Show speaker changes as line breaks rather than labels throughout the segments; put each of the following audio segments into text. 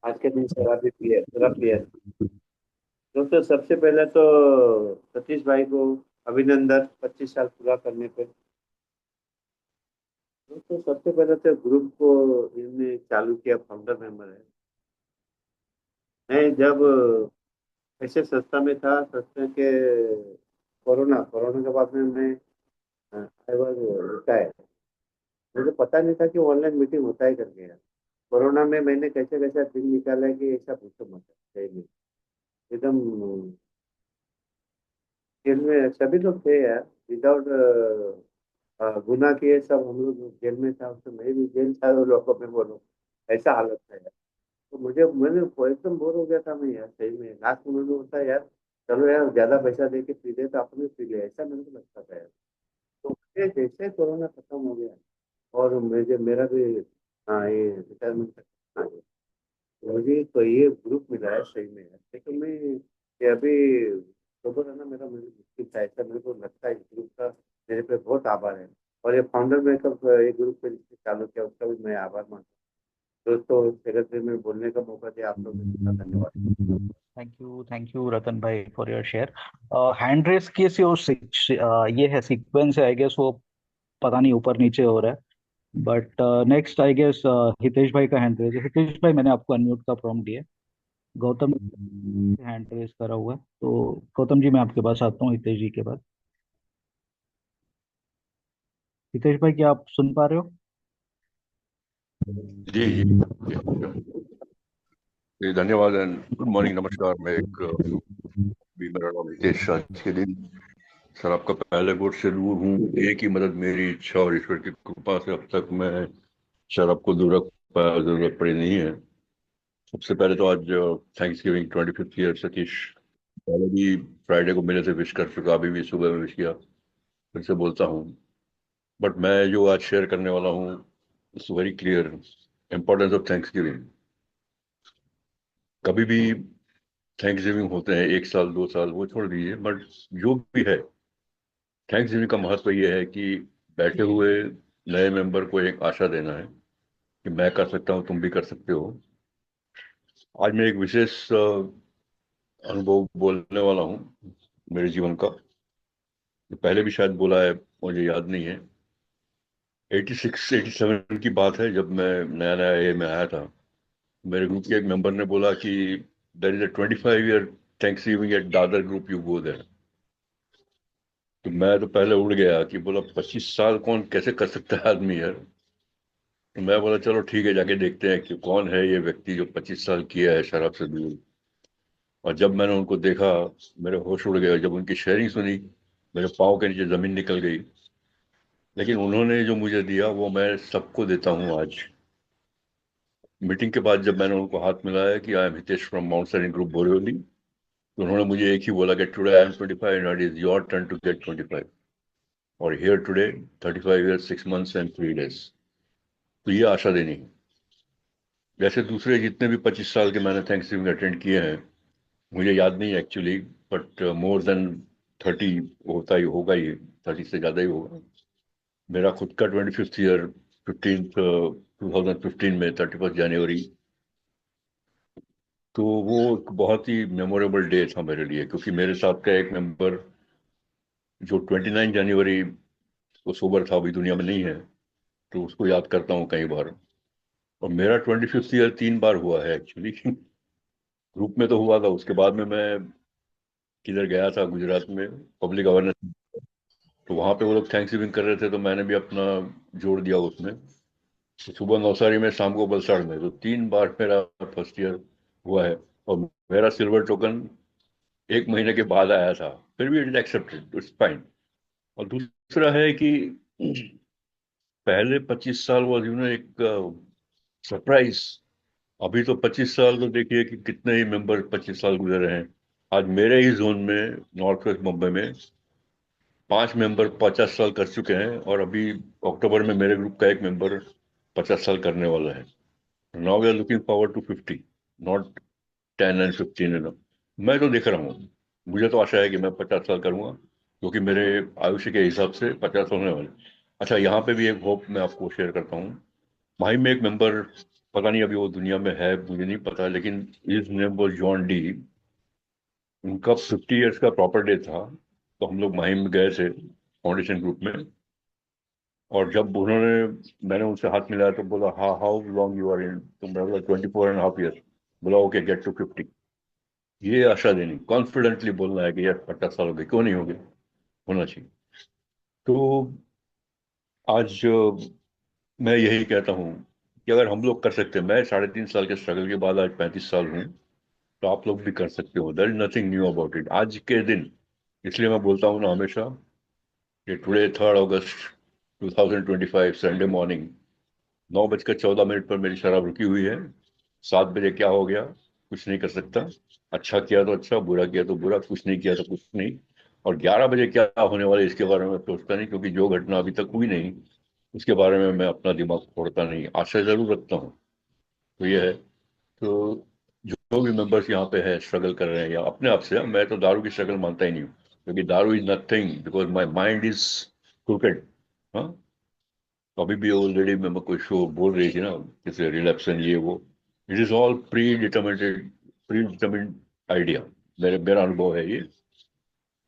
आज के दिन शराब पिया। दोस्तों सबसे पहले तो सतीश भाई को अभिनंदन 25 साल पूरा करने पे। दोस्तों सबसे पहले तो ग्रुप को इनने चालू किया, फाउंडर मेंबर है। मैं जब ऐसे संस्था में था, संस्था के कोरोना कोरोना के बाद में मैं आई वॉज रिटायर। मुझे पता नहीं था कि ऑनलाइन मीटिंग होता है करके यार। कोरोना में मैंने कैसे कैसे दिन निकाला है कि ऐसा पूछो मत, सही में एकदम जेल में सभी लोग थे यार। विदाउट गुनाह किए सब हम लोग जेल में था, उसमें मैं भी जेल था, वो लोगों में बोलो ऐसा हालत था यार। तो मैंने एकदम बोर हो गया था मैं यार, सही में लास्ट में होता है यार। चलो यार ज्यादा पैसा दे के पी ले तो अपने पी ले, ऐसा मेरे को लगता था यार। तो मुझे जैसे कोरोना खत्म हो गया और मुझे मेरा भी हाँ ये रिटायरमेंट तक आ गया, तो मुझे तो ये ग्रुप मिला है सही में यार। लेकिन मैं ये अभी सोबर रहना मेरा मुझे मुश्किल था, ऐसा मेरे को लगता है। इस ग्रुप का मेरे पे बहुत आभार है। और ये फाउंडर में कब ये ग्रुप पे जिसने चालू किया उसका भी मैं आभार मानता हूँ। दोस्तों सेक्रेटरी में बोलने का मौका दिया आप लोगों ने, धन्यवाद।
थैंक यू रतन भाई for your share. Hand raise की ये है सीक्वेंस है, आई गेस वो पता नहीं ऊपर नीचे हो रहा है। But next I guess Hitesh भाई का हैंड रेस है। हितेश भाई मैंने आपको अनम्यूट का प्रॉम्प्ट दिया है। गौतम हैंड रेस करा हुआ है, तो गौतम जी मैं आपके पास आता हूँ हितेश जी के बाद। हितेश भाई क्या आप सुन पा रहे हो?
जी जी जी जी, धन्यवाद एंड गुड मॉर्निंग, नमस्कार। मैं एक भी मेरा नाम हितेश। आज के दिन सर आपका पहले वोट से दूर हूँ। एक ही मदद, मेरी इच्छा और ईश्वर की कृपा से अब तक मैं शराब को दूर रख पाया, जरूरत पड़ी नहीं है। सबसे पहले तो आज thanks giving 25th year Satish. पहले भी फ्राइडे को मिले थे, विश कर चुका, अभी भी सुबह में विश किया, फिर से बोलता हूँ। बट मैं जो आज शेयर करने वाला हूँ, it's very clear. Importance of thanks giving. कभी भी थैंक्स गिविंग होते हैं, 1 साल 2 साल वो छोड़ दीजिए, बट जो भी है, थैंक्स गिविंग का महत्व ये है कि बैठे हुए नए मेंबर को एक आशा देना है कि मैं कर सकता हूँ, तुम भी कर सकते हो। आज मैं एक विशेष अनुभव बोलने वाला हूँ मेरे जीवन का, जो पहले भी शायद बोला है, मुझे याद नहीं है। 86 87 की बात है, जब मैं नया नया ए में आया था। मेरे ग्रुप के एक मेंबर ने बोला कि there is a 25 year thanksgiving at Dadar group, you go there. तो मैं तो पहले उड़ गया कि बोला 25 साल कौन कैसे कर सकता है आदमी यार। तो मैं बोला चलो ठीक है, जाके देखते हैं कि कौन है ये व्यक्ति जो 25 साल किया है शराब से दूर। और जब मैंने उनको देखा, मेरे होश उड़ गए। जब उनकी शेयरिंग सुनी, मेरे पाँव के नीचे जमीन निकल गई। लेकिन उन्होंने जो मुझे दिया वो मैं सबको देता हूँ आज। मीटिंग के बाद जब मैंने उनको हाथ मिलाया कि I am Hitesh from Mount Sainik group Borivali, तो उन्होंने मुझे एक ही बोला कि today I am 25 and it is your turn to get 25। और here today 35 year 6 months and 3 days. तो ये आशा देनी है। जैसे दूसरे जितने भी 25 साल के मैंने थैंक्स गिविंग अटेंड किए हैं, मुझे याद नहीं एक्चुअली, बट मोर देन 30 होता ही होगा, ही 30 से ज्यादा ही होगा। मेरा खुद का 25th ईयर 2015 में 31 जनवरी। तो वो एक बहुत ही मेमोरेबल डे था मेरे लिए, क्योंकि मेरे साथ का एक मेंबर जो 29 जनवरी वो सोबर था, अभी दुनिया में नहीं है, तो उसको याद करता हूँ कई बार। और मेरा 25th ईयर 3 बार हुआ है एक्चुअली। ग्रुप में तो हुआ था, उसके बाद में मैं किधर गया था गुजरात में, पब्लिक अवेयरनेस। तो वहां पे वो लोग थैंक्स गिविंग कर रहे थे, तो मैंने भी अपना जोड़ दिया उसमें। तो सुबह नवसारी में, शाम को वलसाड़ में, तो 3 बार मेरा फर्स्ट ईयर हुआ है। और मेरा सिल्वर टोकन 1 महीने के बाद आया था, फिर भी it is accepted, it's fine. और दूसरा है कि पहले 25 साल वॉज एक सरप्राइज। अभी तो 25 साल तो देखिए कि कितने ही मेंबर 25 साल गुजर रहे हैं। आज मेरे ही जोन में, नॉर्थ वेस्ट मुंबई में, 5 मेंबर 50 साल कर चुके हैं। और अभी अक्टूबर में मेरे ग्रुप का एक मेंबर 50 साल करने वाला है। Now we are looking forward to 50, not 10 and 15 मैं तो देख रहा हूँ, मुझे तो आशा है कि मैं 50 साल करूंगा, क्योंकि मेरे आयुष्य के हिसाब से 50 होने वाले। अच्छा, यहाँ पे भी एक होप मैं आपको शेयर करता हूँ। माही में एक मेंबर पता नहीं अभी वो दुनिया में है, मुझे नहीं पता, लेकिन is name was John D. उनका 50 ईयर्स का प्रॉपर डे था, तो हम लोग माहिम में गए थे फाउंडेशन ग्रुप में। और जब मैंने उनसे हाथ मिलाया तो बोला, हाँ, how long you are in, तो मैं बोला 24.5 ईयर्स। बोला ओके, गेट टू 50। ये आशा देनी, कॉन्फिडेंटली बोलना है कि यार 50 साल हो गए, क्यों नहीं हो गए, होना चाहिए। तो आज मैं यही कहता हूँ कि अगर हम लोग कर सकते हैं, मैं 3.5 साल के स्ट्रगल के बाद आज 35 साल हूँ, तो आप लोग भी कर सकते हो। There is nothing new about it आज के दिन। इसलिए मैं बोलता हूँ ना हमेशा कि टुडे 3 अगस्त 2025 संडे मॉर्निंग 9:14 पर मेरी शराब रुकी हुई है। 7 बजे क्या हो गया, कुछ नहीं कर सकता। अच्छा किया तो अच्छा, बुरा किया तो बुरा, कुछ नहीं किया तो कुछ नहीं। और 11 बजे क्या होने वाला है इसके बारे में सोचता नहीं, क्योंकि जो घटना अभी तक हुई नहीं उसके बारे में मैं अपना दिमाग फोड़ता नहीं, आशा जरूर रखता हूँ। तो ये है। तो जो भी मेंबर्स यहाँ पे है, स्ट्रगल कर रहे हैं या अपने आप से, मैं तो दारू की स्ट्रगल मानता ही नहीं हूँ, क्योंकि दारू is nothing, because my mind is cricket. हाँ, तो अभी भी वो लेडी मेंबर कोई शो बोल रही थी ना, जैसे रिलैप्सन ये वो, it is all predetermined idea. मेरा अनुभव है ये।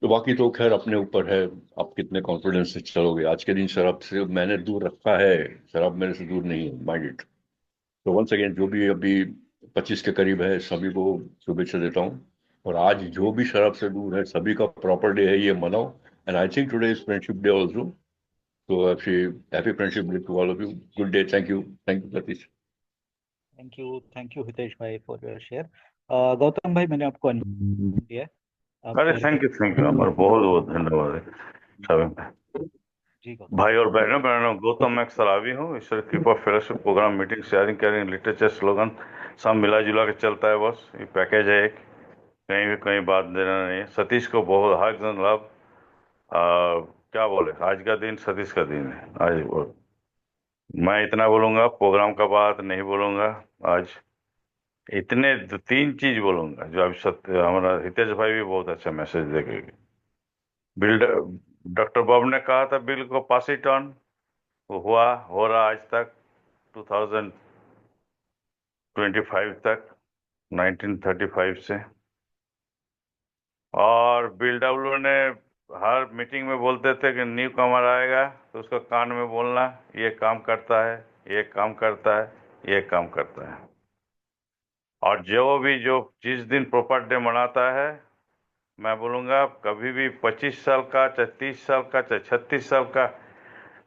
तो बाकी तो खैर अपने ऊपर है, आप कितने कॉन्फिडेंस से चलोगे। आज के दिन शराब से मैंने दूर रखा है, शराब मेरे से दूर नहीं है, माइंड इट। तो वंस अगेन, जो भी अभी 25 के करीब है सभी को शुभेच्छा देता हूँ। और आज जो भी शराब से दूर है सभी का प्रॉपर डे है, ये मनाओ। And I think today is friendship day also. तो happy friendship day to all of you. Good day, thank you Satish.
Thank you Hitesh भाई फॉर योर शेयर। गौतम भाई, मैंने आपको अनम्यूट दिया है, आप
अरे
शेयर
थैंक यू हमारा बहुत बहुत धन्यवाद है सभी में।
जी गौतम
भाई
भाई।
और बहनों, मेरा नाम गौतम, मैं एक सलावी हूँ। ईश्वर की कृपा, fellowship program, meeting, sharing, caring, literature, slogan सब मिला जुला के चलता है। बस ये पैकेज है एक, कहीं भी कहीं बात देना नहीं है। सतीश को बहुत हार्ट लाभ। क्या बोले, आज का दिन सतीश का दिन है आज। मैं इतना बोलूंगा, प्रोग्राम का बात नहीं बोलूंगा आज। इतने 3 चीज बोलूंगा जो अभी सत्य, हमारा हितेश भाई भी बहुत अच्छा मैसेज देंगे। बिल्ड डॉक्टर बॉब ने कहा था बिल को पास इट ऑन, वो हुआ, हो रहा आज तक 2025 तक, 1935 से। और बिल डब्ल्यू ने हर मीटिंग में बोलते थे कि न्यू कमर आएगा तो उसको कान में बोलना, ये काम करता है, ये काम करता है, ये काम करता है। और जो जिस दिन प्रॉपर डे मनाता है, मैं बोलूंगा कभी भी 25 साल का, चाहे 30 साल का, चाहे 36 साल का,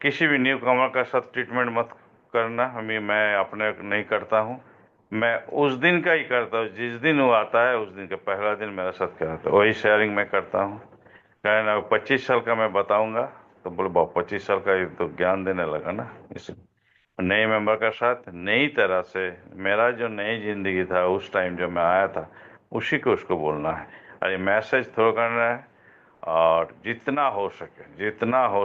किसी भी न्यू कमर का साथ ट्रीटमेंट मत करना। मैं अपने नहीं करता हूँ। मैं उस दिन का ही करता हूँ जिस दिन वो आता है, उस दिन का पहला दिन मेरा साथ क्या होता है वही शेयरिंग मैं करता हूँ। कहना 25 साल का मैं बताऊंगा तो बोले बाप 25 साल का, ये तो ज्ञान देने लगा ना। इस नए मेंबर का साथ नई तरह से, मेरा जो नई जिंदगी था उस टाइम जो मैं आया था, उसी को उसको बोलना है। अरे मैसेज थ्रो करना है। और जितना हो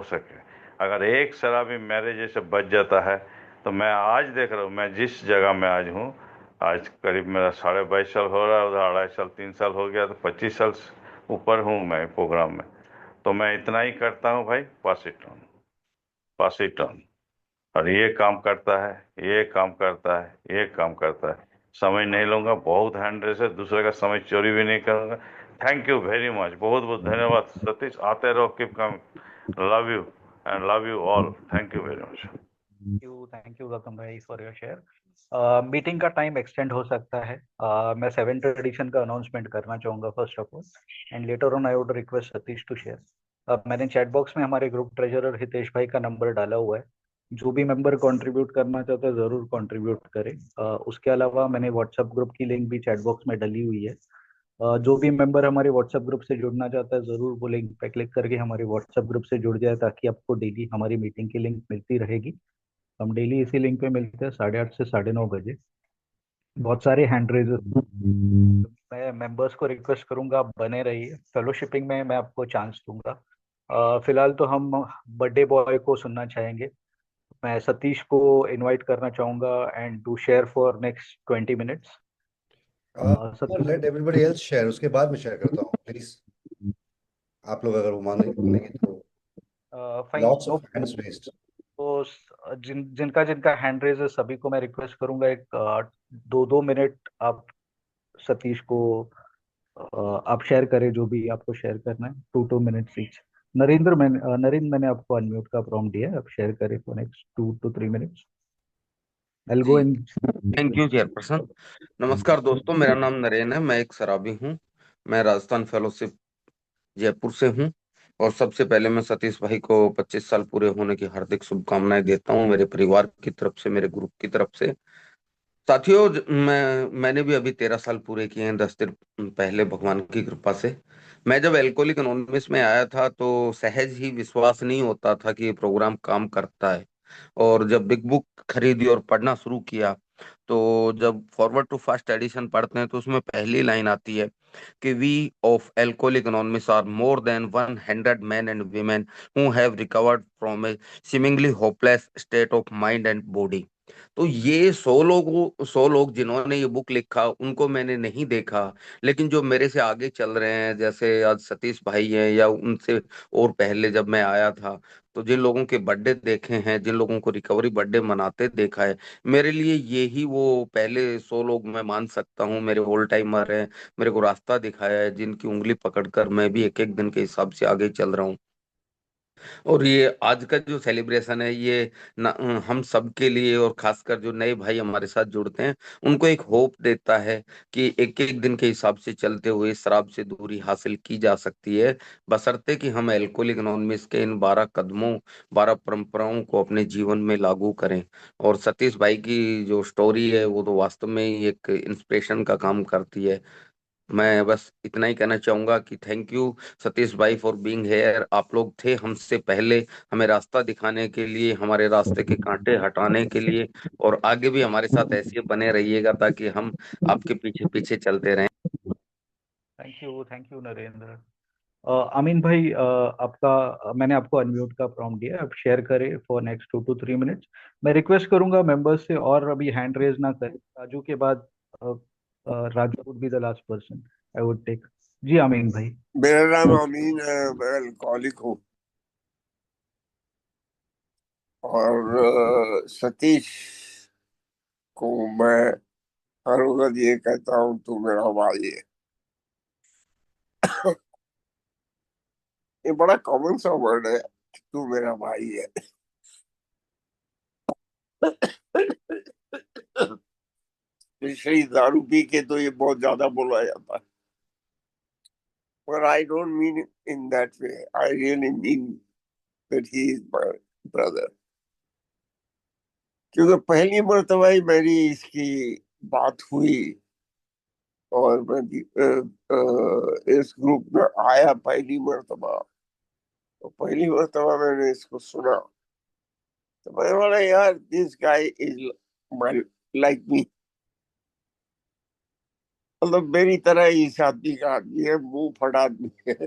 सके, अगर एक शराबी मेरे जैसे बच जाता है, तो मैं आज देख रहा हूँ, मैं जिस जगह में आज हूँ, आज करीब मेरा 22.5 साल हो रहा है, उधर 2.5 साल 3 साल हो गया, तो 25 साल ऊपर हूँ मैं प्रोग्राम में। तो मैं इतना ही करता हूँ भाई, पास इट ऑन। और ये काम करता है, ये काम करता है, ये काम करता है। समय नहीं लूंगा, बहुत हैंड रेस है, दूसरे का समय चोरी भी नहीं करूंगा। थैंक यू वेरी मच, बहुत बहुत धन्यवाद सतीश। आते रहो, keep come. Love you and love you all. Thank you very much.
Thank you Gautam भाई फॉर योर शेयर। मीटिंग का टाइम एक्सटेंड हो सकता है। मैं 7th एडिशन का अनाउंसमेंट करना चाहूंगा first of all, and later on I would request Satish to share. मैंने चैट बॉक्स में हमारे ग्रुप ट्रेजरर हितेश भाई का नंबर डाला हुआ है। जो भी मेंबर कंट्रीब्यूट करना चाहता है जरूर कंट्रीब्यूट करें। उसके अलावा मैंने व्हाट्सएप ग्रुप की लिंक भी चैट बॉक्स में डली हुई है। जो भी मेंबर हमारे व्हाट्सएप ग्रुप से जुड़ना चाहता है जरूर वो लिंक पे क्लिक करके हमारे व्हाट्सएप ग्रुप से जुड़ जाए, ताकि आपको डेली हमारी मीटिंग की लिंक मिलती रहेगी। हम डेली इसी लिंक पे मिलते हैं 8:30 से 9:30 बजे। बहुत सारे हैंड रेजेस, मैं मेंबर्स को रिक्वेस्ट करूंगा आप बने रहिए, फेलोशिपिंग में मैं आपको चांस दूंगा। फिलहाल तो हम बर्थडे बॉय को सुनना चाहेंगे। मैं सतीश को इनवाइट करना चाहूंगा and to share for next 20 minutes. Satish.
Let everybody else share, उसके बाद मैं शेयर करता हूँ प्लीज। आप लोग अगर वो मानेंगे तो।
Fine,
lots
no
of hands raised.
तो जिनका जिनका हैंड रेज है सभी को मैं रिक्वेस्ट करूंगा, एक 2-2 मिनट आप सतीश को आप शेयर करें जो भी आपको शेयर करना है, 2-2 मिनट्स ईच। नरेंद्र, मैंने आपको अनम्यूट का प्रॉम्प्ट दिया है, आप शेयर करें for next 2 to 3 minutes। I go
जी,
इन।
Thank you chairperson. नमस्कार दोस्तों, मेरा नाम नरेन है, मैं एक शराबी हूँ। मैं राजस्थान फेलोशिप जयपुर से हूँ। और सबसे पहले मैं सतीश भाई को 25 साल पूरे होने की हार्दिक शुभकामनाएं देता हूँ, मेरे परिवार की तरफ से, मेरे ग्रुप की तरफ से। साथियों, मैंने भी अभी 13 साल पूरे किए हैं, 10 दिन पहले, भगवान की कृपा से। मैं जब एल्कोहलिक एनोनिमस में आया था तो सहज ही विश्वास नहीं होता था कि ये प्रोग्राम काम करता है। और जब बिग बुक खरीदी और पढ़ना शुरू किया, तो जब फॉरवर्ड टू फास्ट एडिशन पढ़ते हैं तो उसमें पहली लाइन आती है कि we of alcoholic anonymous are more than 100 men and women who have recovered from a seemingly hopeless state of mind and body। तो ये 100 लोग जिन्होंने ये बुक लिखा उनको मैंने नहीं देखा, लेकिन जो मेरे से आगे चल रहे हैं, जैसे आज सतीश भाई हैं, या उनसे और पहले जब मैं आया था, तो जिन लोगों के बर्थडे देखे हैं, जिन लोगों को रिकवरी बर्थडे मनाते देखा है, मेरे लिए ये ही वो पहले 100 लोग मैं मान सकता हूँ, मेरे ओल्ड टाइमर हैं। मेरे को रास्ता दिखाया है, जिनकी उंगली पकड़कर मैं भी एक एक दिन के हिसाब से आगे चल रहा हूँ। और ये आज का जो सेलिब्रेशन है, ये हम सब के लिए, और खासकर जो नए भाई हमारे साथ जुड़ते हैं, उनको एक होप देता है कि एक एक दिन के हिसाब से चलते हुए शराब से दूरी हासिल की जा सकती है, बशर्ते कि हम एल्कोहलिक एनोनिमस के इन 12 कदमों, 12 परंपराओं को अपने जीवन में लागू करें। और सतीश भाई की जो स्टोरी है वो तो वास्तव में ही एक इंस्पिरेशन का काम करती है। मैं बस इतना ही कहना चाहूंगा कि थैंक यू सतीश भाई फॉर बीइंग हेयर। आप लोग थे हमसे पहले, हमें रास्ता दिखाने के लिए, हमारे रास्ते के कांटे हटाने के लिए, और आगे भी हमारे साथ ऐसे बने रहिएगा ताकि हम आपके पीछे पीछे चलते रहें।
Thank you Narendra. अमीन भाई, मैंने आपको अनम्यूट का प्रॉम्प्ट दिया है, आप शेयर करें फॉर नेक्स्ट 2 to 3 minutes। मैं रिक्वेस्ट करूंगा मेंबर्स से और अभी हैंड रेज ना करें, राजू के बाद Raju would be the last person I would take. जी अमीन भाई।
मेरा नाम अमीन है, मैं अल्कोहलिक हूँ। और सतीश को मैं हर वक्त ये कहता हूँ, तू मेरा भाई है। ये बड़ा कॉमन सा वर्ड है, तू मेरा भाई है। स्पेशली दारू पी के तो ये बहुत ज्यादा बोला जाता है, पर I don't mean in that way. I really mean that he is my brother. क्योंकि पहली मर्तबा ही मेरी इसकी बात हुई, और मैं भी, इस ग्रुप में आया पहली मर्तबा। तो पहली मर्तबा मैंने इसको सुना, तो मैं बोला, यार this guy is like me. मतलब मेरी ही इस आदमी का आदमी है, मुंह फटा आदमी है,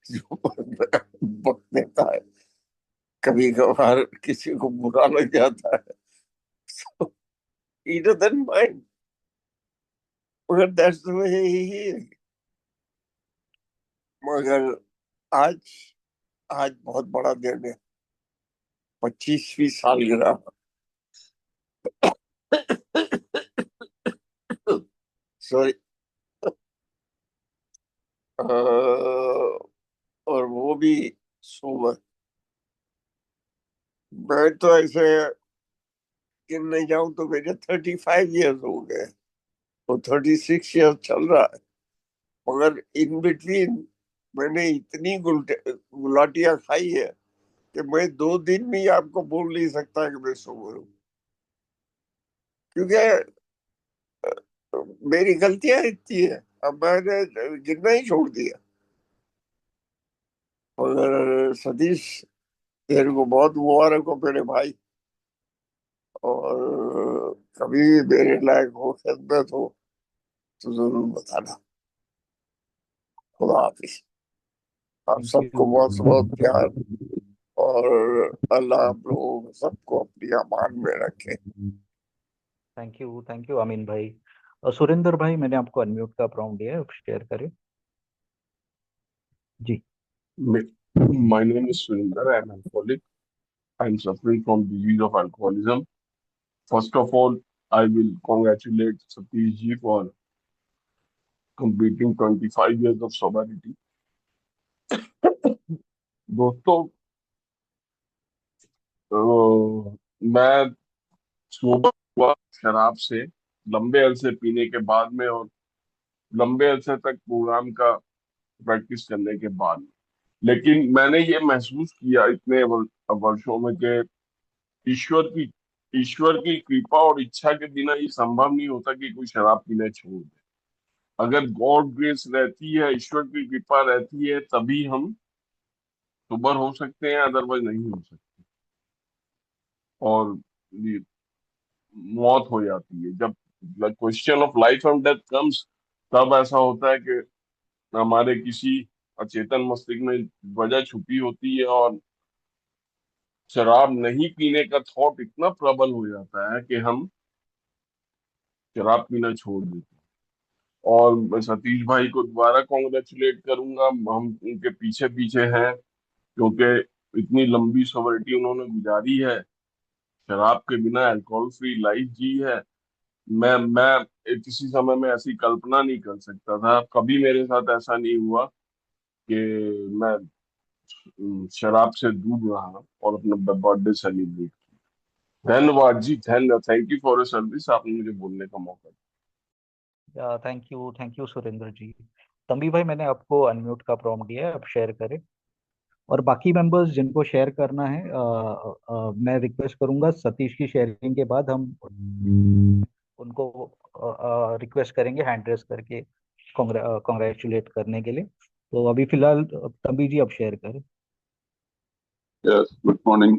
जो बक देता है, कभी कभार किसी को बुरा लग जाता है, so he doesn't mind, मगर that's the way he is। मगर आज आज बहुत बड़ा दिन है, 25वीं सालगिरह। सॉरी। और वो भी सोबर। मैं तो ऐसे गिनने जाऊं तो मेरे 35 years हो गए, तो 36 years चल रहा है। मगर इन बिटवीन मैंने इतनी गुलाटियां खाई है कि मैं 2 दिन भी आपको बोल नहीं सकता कि मैं सोबर हूँ। क्योंकि मेरी गलतियां इतनी है, अब मैंने गिनना ही छोड़ दिया। और सतीश, तेरे को बहुत मुबारक हो मेरे भाई। और कभी भी मेरे लायक हो, खिदमत हो, तो जरूर बताना। खुदा हाफिज। आप
थैंक
सबको
यू।
बहुत बहुत प्यार, और अल्लाह आप लोगों को सबको अपनी अमान में रखे।
थैंक यू अमीन भाई। सुरेंद्र भाई, मैंने आपको अनम्यूट का प्रॉम्प्ट दिया है, आप शेयर करें। जी।
My name is Surinder. I am alcoholic. I'm suffering from disease of alcoholism. First of all, I will congratulate Satish ji for completing 25 years of sobriety. दोस्तों, मैं सोबर हुआ शराब से लंबे अरसे पीने के बाद में और लंबे अरसे तक प्रोग्राम का प्रैक्टिस करने के बाद, लेकिन मैंने ये महसूस किया इतने वर्षों में कि ईश्वर की ईश्वर की कृपा और इच्छा के बिना ये संभव नहीं होता कि कोई शराब पीना छोड़ दे। अगर गॉड ग्रेस रहती है, ईश्वर की कृपा रहती है, तभी हम सोबर हो सकते हैं, अदरवाइज नहीं हो सकते। और ये मौत हो जाती है जब question of life and death comes, तब ऐसा होता है कि हमारे किसी अचेतन मस्तिष्क में वजह छुपी होती है और शराब नहीं पीने का थॉट इतना प्रबल हो जाता है कि हम शराब पीना छोड़ देते हैं। और मैं सतीश भाई को दोबारा कॉन्ग्रेचुलेट करूंगा, हम उनके पीछे पीछे हैं, क्योंकि इतनी लंबी सोबरिटी उन्होंने गुजारी है, शराब के बिना अल्कोहल फ्री लाइफ जी है। मैं किसी समय में ऐसी कल्पना नहीं कर सकता था, कभी मेरे साथ ऐसा नहीं हुआ कि मैं शराब से दूर रहा और अपना बर्थडे सेलिब्रेट किया। धन्यवाद जी, धन्यवाद। Thank you for your service, आपने मुझे बोलने का मौका दिया।
थैंक यू सुरेंद्र जी। तंबी भाई, मैंने आपको अनम्यूट का प्रॉम्प्ट दिया है, आप शेयर करें। और बाकी मेंबर्स जिनको शेयर करना है, मैं रिक्वेस्ट करूंगा सतीश की शेयरिंग के बाद हम उनको रिक्वेस्ट करेंगे हैंड रेस करके कॉन्ग्रेचुलेट करने के लिए। तो अभी फिलहाल तंबी जी आप शेयर करें।
Yes, good morning.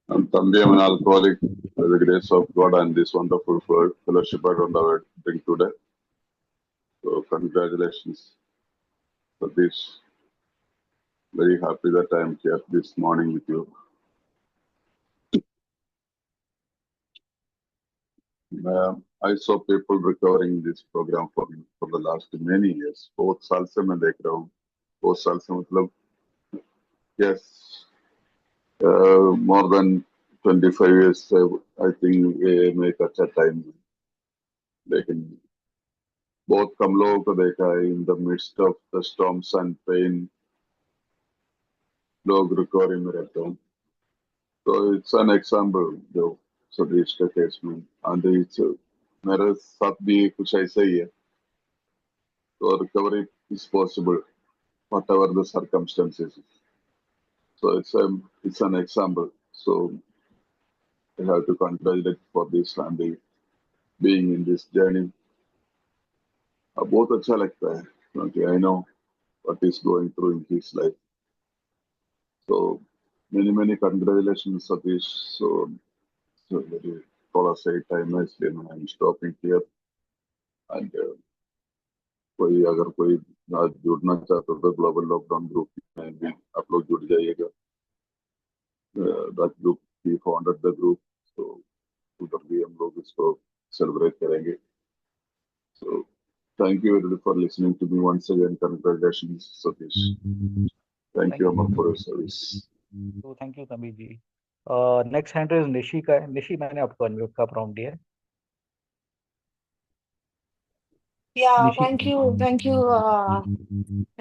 I'm Thambi, I'm an alcoholic. By the grace of God and this wonderful fellowship I don't have a drink today. So congratulations for this. Very happy that I am here this morning with you. I saw people recovering this program for the last many years. बहुत साल से मैं देख रहा हूँ, बहुत साल से मतलब yes, more than 25 years. I think ये में एक अच्छा टाइम है, लेकिन बहुत कम लोगों को देखा है in the midst of the storms and pain लोग रिकवरी में रहते हैं। तो इट्स एन एग्जाम्पल जो सतीश के केस में, एंड मेरे साथ भी कुछ ऐसा ही है। तो recovery is possible what ever the circumstances. So it's an example. So I have to congratulate for this family being in this journey. बहुत अच्छा लगता है क्योंकि I know what is going through in his life. So many congratulations, Satish. So very थोड़ा सही time है, इसलिए मैं I'm stopping here. And कोई अगर कोई आज जुड़ना चाहता तो ग्लोबल लॉकडाउन ग्रुप में भी आप लोग जुड़ जाइएगा। That group he founded the group, तो उधर भी हम लोग इसको सेलिब्रेट करेंगे। So thank you everybody for listening to me once again. Congratulations, Satish. Thank you, Amar, for your service.
तो thank you Thambi ji. Next hand raise Nishi का है। निशी, मैंने आपको अनम्यूट का प्रॉम्प्ट दिया है।
Yeah,
Nishi,
thank you,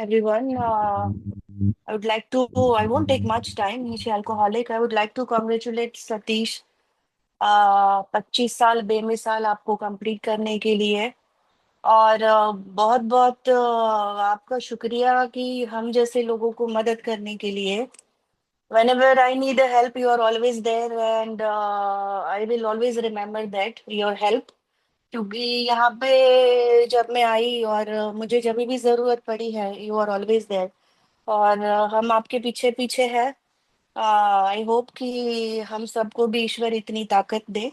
everyone. I would like to, I won't take much time. Nishi alcoholic. I would like to congratulate Satish. 25 साल बेमिसाल आपको कंप्लीट करने के लिए, और बहुत बहुत आपका शुक्रिया कि हम जैसे लोगों को मदद करने के लिए whenever I need a help, you are always there, and I will always remember that your help. क्योंकि यहाँ पे जब मैं आई और मुझे जब भी जरूरत पड़ी है, यू आर ऑलवेज देयर, और हम आपके पीछे पीछे हैं। आई होप कि हम सबको भी ईश्वर इतनी ताकत दे।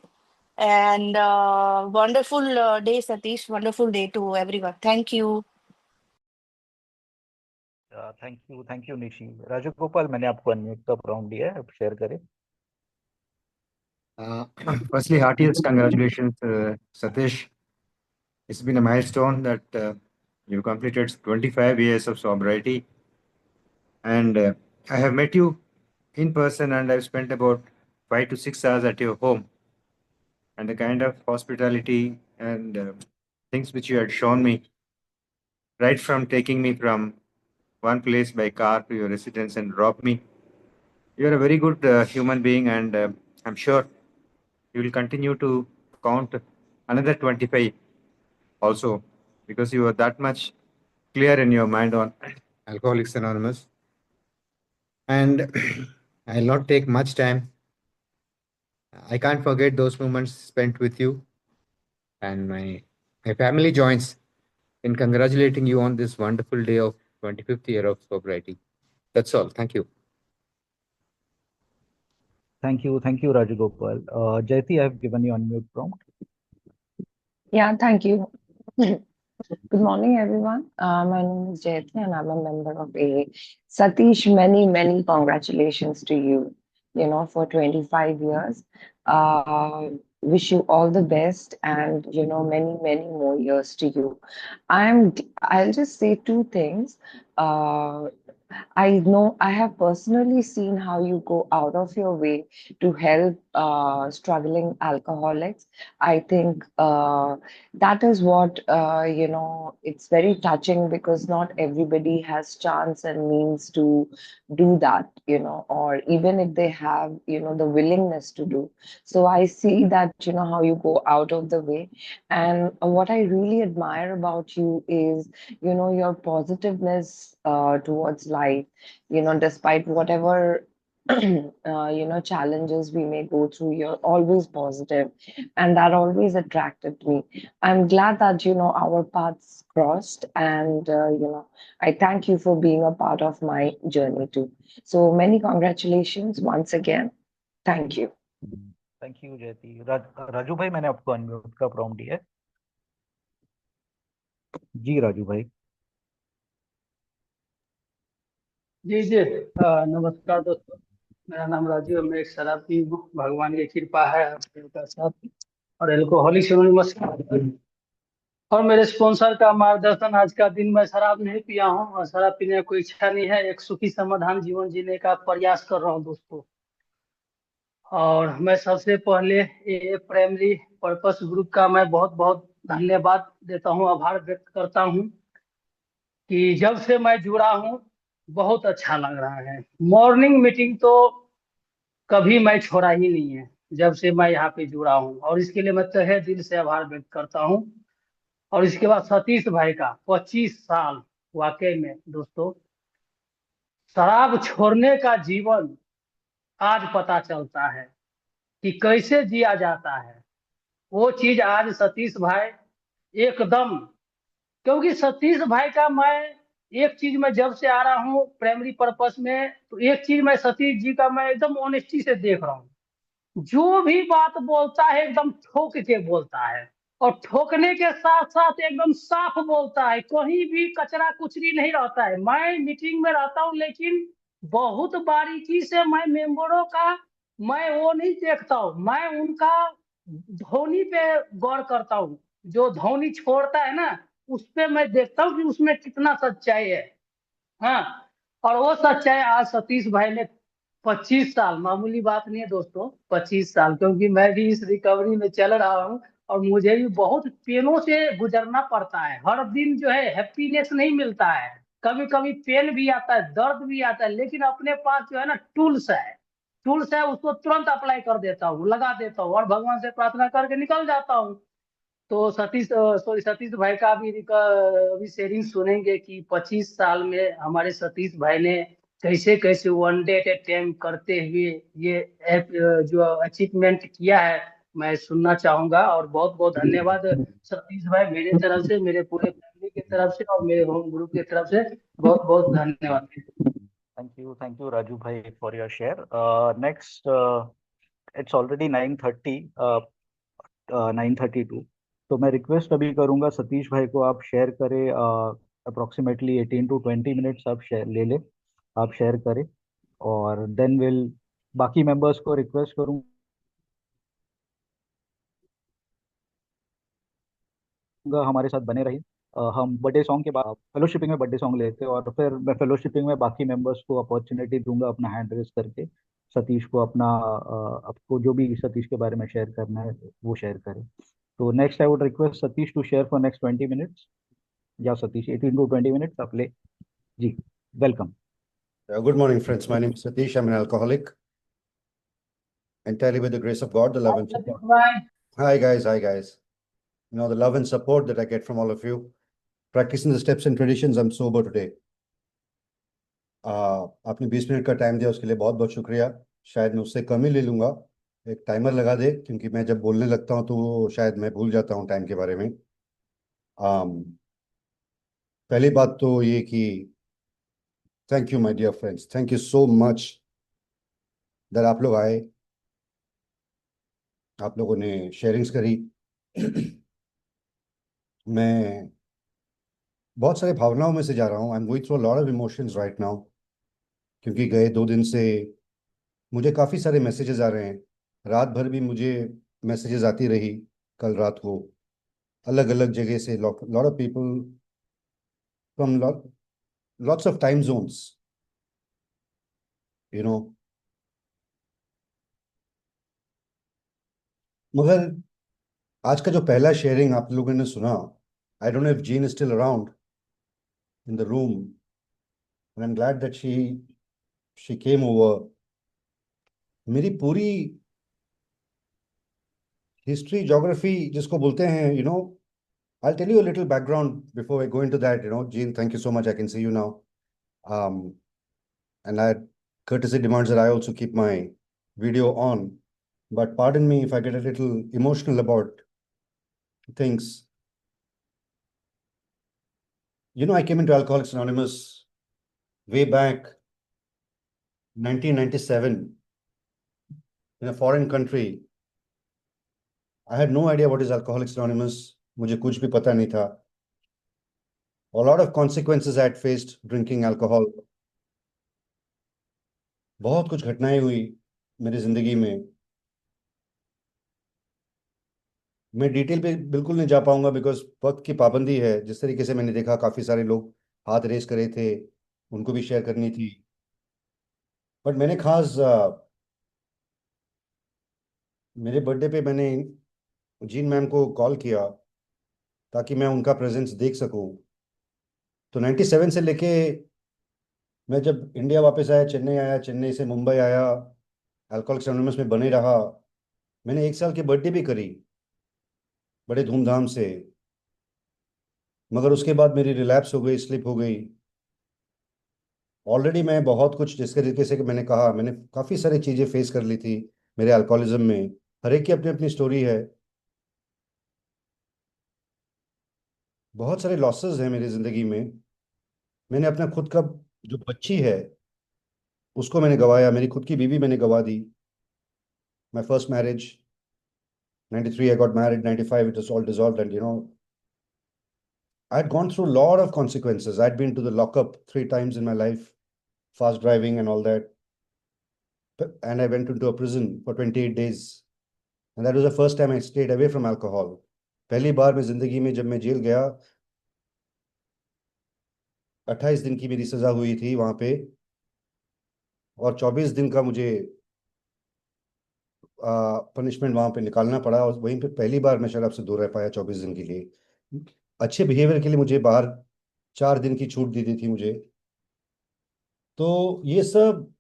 And wonderful day Satish, wonderful day to everyone. Thank you.
Thank you Nishi. Raju Gopal, मैंने आपको अनम्यूट का प्रॉम्प्ट दिया है, आप शेयर करें।
Firstly, heartiest congratulations, Satish. It's been a milestone that you completed 25 years of sobriety, and I have met you in person, and I've spent about 5 to 6 hours at your home. And the kind of hospitality and things which you had shown me, right from taking me from one place by car to your residence and drop me. You're a very good human being, and I'm sure you will continue to count another 25 also, because you are that much clear in your mind on Alcoholics Anonymous. And I'll not take much time. I can't forget those moments spent with you, and my family joins in congratulating you on this wonderful day of 25th year of sobriety. That's all. Thank you.
Thank you, Rajagopal. Jayati, I have given you unmute prompt.
Yeah, thank you. Good morning, everyone. My name is Jayati and I'm a member of AA. Satish, many, many congratulations to you, for 25 years. Wish you all the best and, many, many more years to you. I'll just say two things. I know I have personally seen how you go out of your way to help struggling alcoholics. I think that is what, it's very touching because not everybody has chance and means to do that, or even if they have, the willingness to do. So I see that, how you go out of the way. And what I really admire about you is, your positiveness towards life, despite whatever challenges we may go through, you're always positive, and that always attracted me. I'm glad that our paths crossed, and I thank you for being a part of my journey too. So many congratulations once again. Thank you.
Thank you, Jayati. Raju भाई, मैंने आपको unmute का prompt दिया है। जी राजू भाई।
जी जी नमस्कार दोस्तों, मेरा नाम राजू है। मैं एक शराबी हूँ। भगवान की कृपा है आपके साथ और अल्कोहलिक्स एनोनिमस और मेरे स्पॉन्सर का मार्गदर्शन। आज का दिन मैं शराब नहीं पिया हूँ और शराब पीने की कोई इच्छा नहीं है। एक सुखी समाधान जीवन जीने का प्रयास कर रहा हूँ दोस्तों। और मैं सबसे पहले ये प्राइमरी पर्पस ग्रुप का मैं बहुत बहुत धन्यवाद देता हूँ, आभार व्यक्त करता हूँ कि जब से मैं जुड़ा हूँ बहुत अच्छा लग रहा है। मॉर्निंग मीटिंग तो कभी मैं छोड़ा ही नहीं है जब से मैं यहाँ पे जुड़ा हूँ, और इसके लिए मैं तहे दिल से आभार व्यक्त करता हूँ। और इसके बाद सतीश भाई का 25 साल, वाकई में दोस्तों शराब छोड़ने का जीवन आज पता चलता है कि कैसे जिया जाता है। वो चीज आज सतीश भाई एकदम, क्योंकि सतीश भाई का मैं एक चीज में जब से आ रहा हूँ प्राइमरी पर्पस में, तो एक चीज मैं सतीश जी का मैं एकदम ऑनेस्टी से देख रहा हूँ। जो भी बात बोलता है एकदम ठोक के बोलता है, और ठोकने के साथ साथ एकदम साफ बोलता है, कहीं भी कचरा कुचरी नहीं रहता है। मैं मीटिंग में रहता हूँ लेकिन बहुत बारीकी से मैं मेंबरों का मैं वो नहीं देखता हूँ, मैं उनका धोनी पे गौर करता हूँ। जो धोनी छोड़ता है ना, उस पे मैं देखता हूँ कि उसमें कितना सच्चाई है। हाँ, और वो सच्चाई आज सतीश भाई ने 25 साल, मामूली बात नहीं है दोस्तों, 25 साल, क्योंकि मैं भी इस रिकवरी में चल रहा हूँ और मुझे भी बहुत पेनों से गुजरना पड़ता है। हर दिन जो है हैप्पीनेस नहीं मिलता है, कभी कभी पेन भी आता है, दर्द भी आता है, लेकिन अपने पास जो है ना टूल्स है, उसको तुरंत अप्लाई कर देता हूँ, लगा देता हूँ और भगवान से प्रार्थना करके निकल जाता हूँ। तो सतीश भाई का अभी शेयरिंग सुनेंगे कि 25 साल में हमारे सतीश भाई ने कैसे कैसे one day at a time करते हुए ये जो अचीवमेंट किया है, मैं सुनना चाहूंगा। और बहुत बहुत धन्यवाद सतीश भाई, मेरे तरफ से, मेरे पूरे फैमिली की तरफ से और मेरे होम ग्रुप की तरफ से बहुत बहुत धन्यवाद।
Thank you Raju bhai for your share. Next, it's already 9:30, 9:32. तो मैं रिक्वेस्ट अभी करूंगा सतीश भाई को, आप शेयर करें अप्रोक्सीमेटली 18 to 20 मिनट्स आप शेयर करें, और देन विल बाकी मेंबर्स को रिक्वेस्ट करूंगा हमारे साथ बने रहिए। हम बर्थडे सॉन्ग के बाद फेलोशिपिंग में बर्थडे सॉन्ग लेते हैं, और फिर मैं फेलोशिपिंग में बाकी मेंबर्स को अपॉर्चुनिटी दूंगा अपना हैंड रेस करके सतीश को अपना आपको जो भी सतीश के बारे में शेयर करना है वो शेयर करें। तो next I would request Satish to share for next 20 minutes. या सतीश 18 to 20 मिनट्स आप ले। जी, welcome.
Good morning, friends. My name is Satish. I'm an alcoholic. Entirely with the grace of God, the love and support. Hi, guys. Hi, guys. You know, the love and support that I get from all of you. Practicing the steps and traditions, I'm sober today. आपने 20 minute का time दिया उसके लिए बहुत बहुत शुक्रिया। शायद मैं उससे कम ही ले लूँगा। एक टाइमर लगा दे, क्योंकि मैं जब बोलने लगता हूँ तो शायद मैं भूल जाता हूँ टाइम के बारे में। पहली बात तो ये कि thank you my dear friends, thank you so much that आप लोग आए, आप लोगों ने शेयरिंग्स करी। मैं बहुत सारे भावनाओं में से जा रहा हूँ। I am going through a lot of emotions right now, क्योंकि गए 2 दिन से मुझे काफ़ी सारे मैसेजेस आ रहे हैं। रात भर भी मुझे मैसेजेस आती रही कल रात को, अलग अलग जगह से, lot of people from lots of time zones, you know. मगर आज का जो पहला शेयरिंग आप लोगों ने सुना, I don't know if gene is still around in the room, and I am glad that she came over. मेरी पूरी हिस्ट्री, ज्योग्राफी जिसको बोलते हैं, you know, I'll tell you a little background before I go into that. You know, Jean, thank you so much. I can see you now. And I, courtesy demands that I also keep my video on. But pardon me if I get a little emotional about things. You know, I came into Alcoholics Anonymous way back 1997 in a foreign country. I had no idea what is Alcoholics Anonymous. मुझे कुछ भी पता नहीं था. A lot of consequences I had faced drinking alcohol. बहुत कुछ घटनाएं हुई मेरी जिंदगी में. मैं डिटेल पे बिल्कुल नहीं जा पाऊंगा बिकॉज वक्त की पाबंदी है। जिस तरीके से मैंने देखा काफ़ी सारे लोग हाथ रेस करे थे, उनको भी शेयर करनी थी। बट मैंने खास मेरे बर्थडे पे मैंने जीन मैम को कॉल किया ताकि मैं उनका प्रेजेंस देख सकूं। तो 97 से लेके मैं जब इंडिया वापस आया, चेन्नई आया, चेन्नई से मुंबई आया, अल्कोहलिक्स एनोनिमस में बने रहा। मैंने 1 साल की बर्थडे भी करी बड़े धूमधाम से, मगर उसके बाद मेरी रिलैप्स हो गई, स्लिप हो गई। ऑलरेडी मैं बहुत कुछ, जिस तरीके से कि मैंने कहा, मैंने काफ़ी सारी चीज़ें फेस कर ली थी मेरे अल्कोहलिज्म में। हर एक की अपनी अपनी स्टोरी है। बहुत सारे लॉसेस हैं मेरी ज़िंदगी में। मैंने अपना खुद का जो बच्ची है उसको मैंने गवाया, मेरी खुद की बीवी मैंने गवा दी। My first marriage 93, I got married 95, it was all dissolved, and you know, I had gone through a lot of consequences. I'd been to the lockup 3 times in my life, fast driving and all that. And I went into a prison for 28 days. And that was the first time I stayed away from alcohol. पहली बार मैं जिंदगी में जब मैं jail गया, 28 दिन की मेरी सजा हुई थी वहां पे, और 24 दिन का मुझे पनिशमेंट वहां पे निकालना पड़ा। और वहीं पे पहली बार मैं शराब से दूर रह पाया 24 दिन के लिए। अच्छे बिहेवियर के लिए मुझे बाहर 4 दिन की छूट दी दी थी मुझे। तो ये सब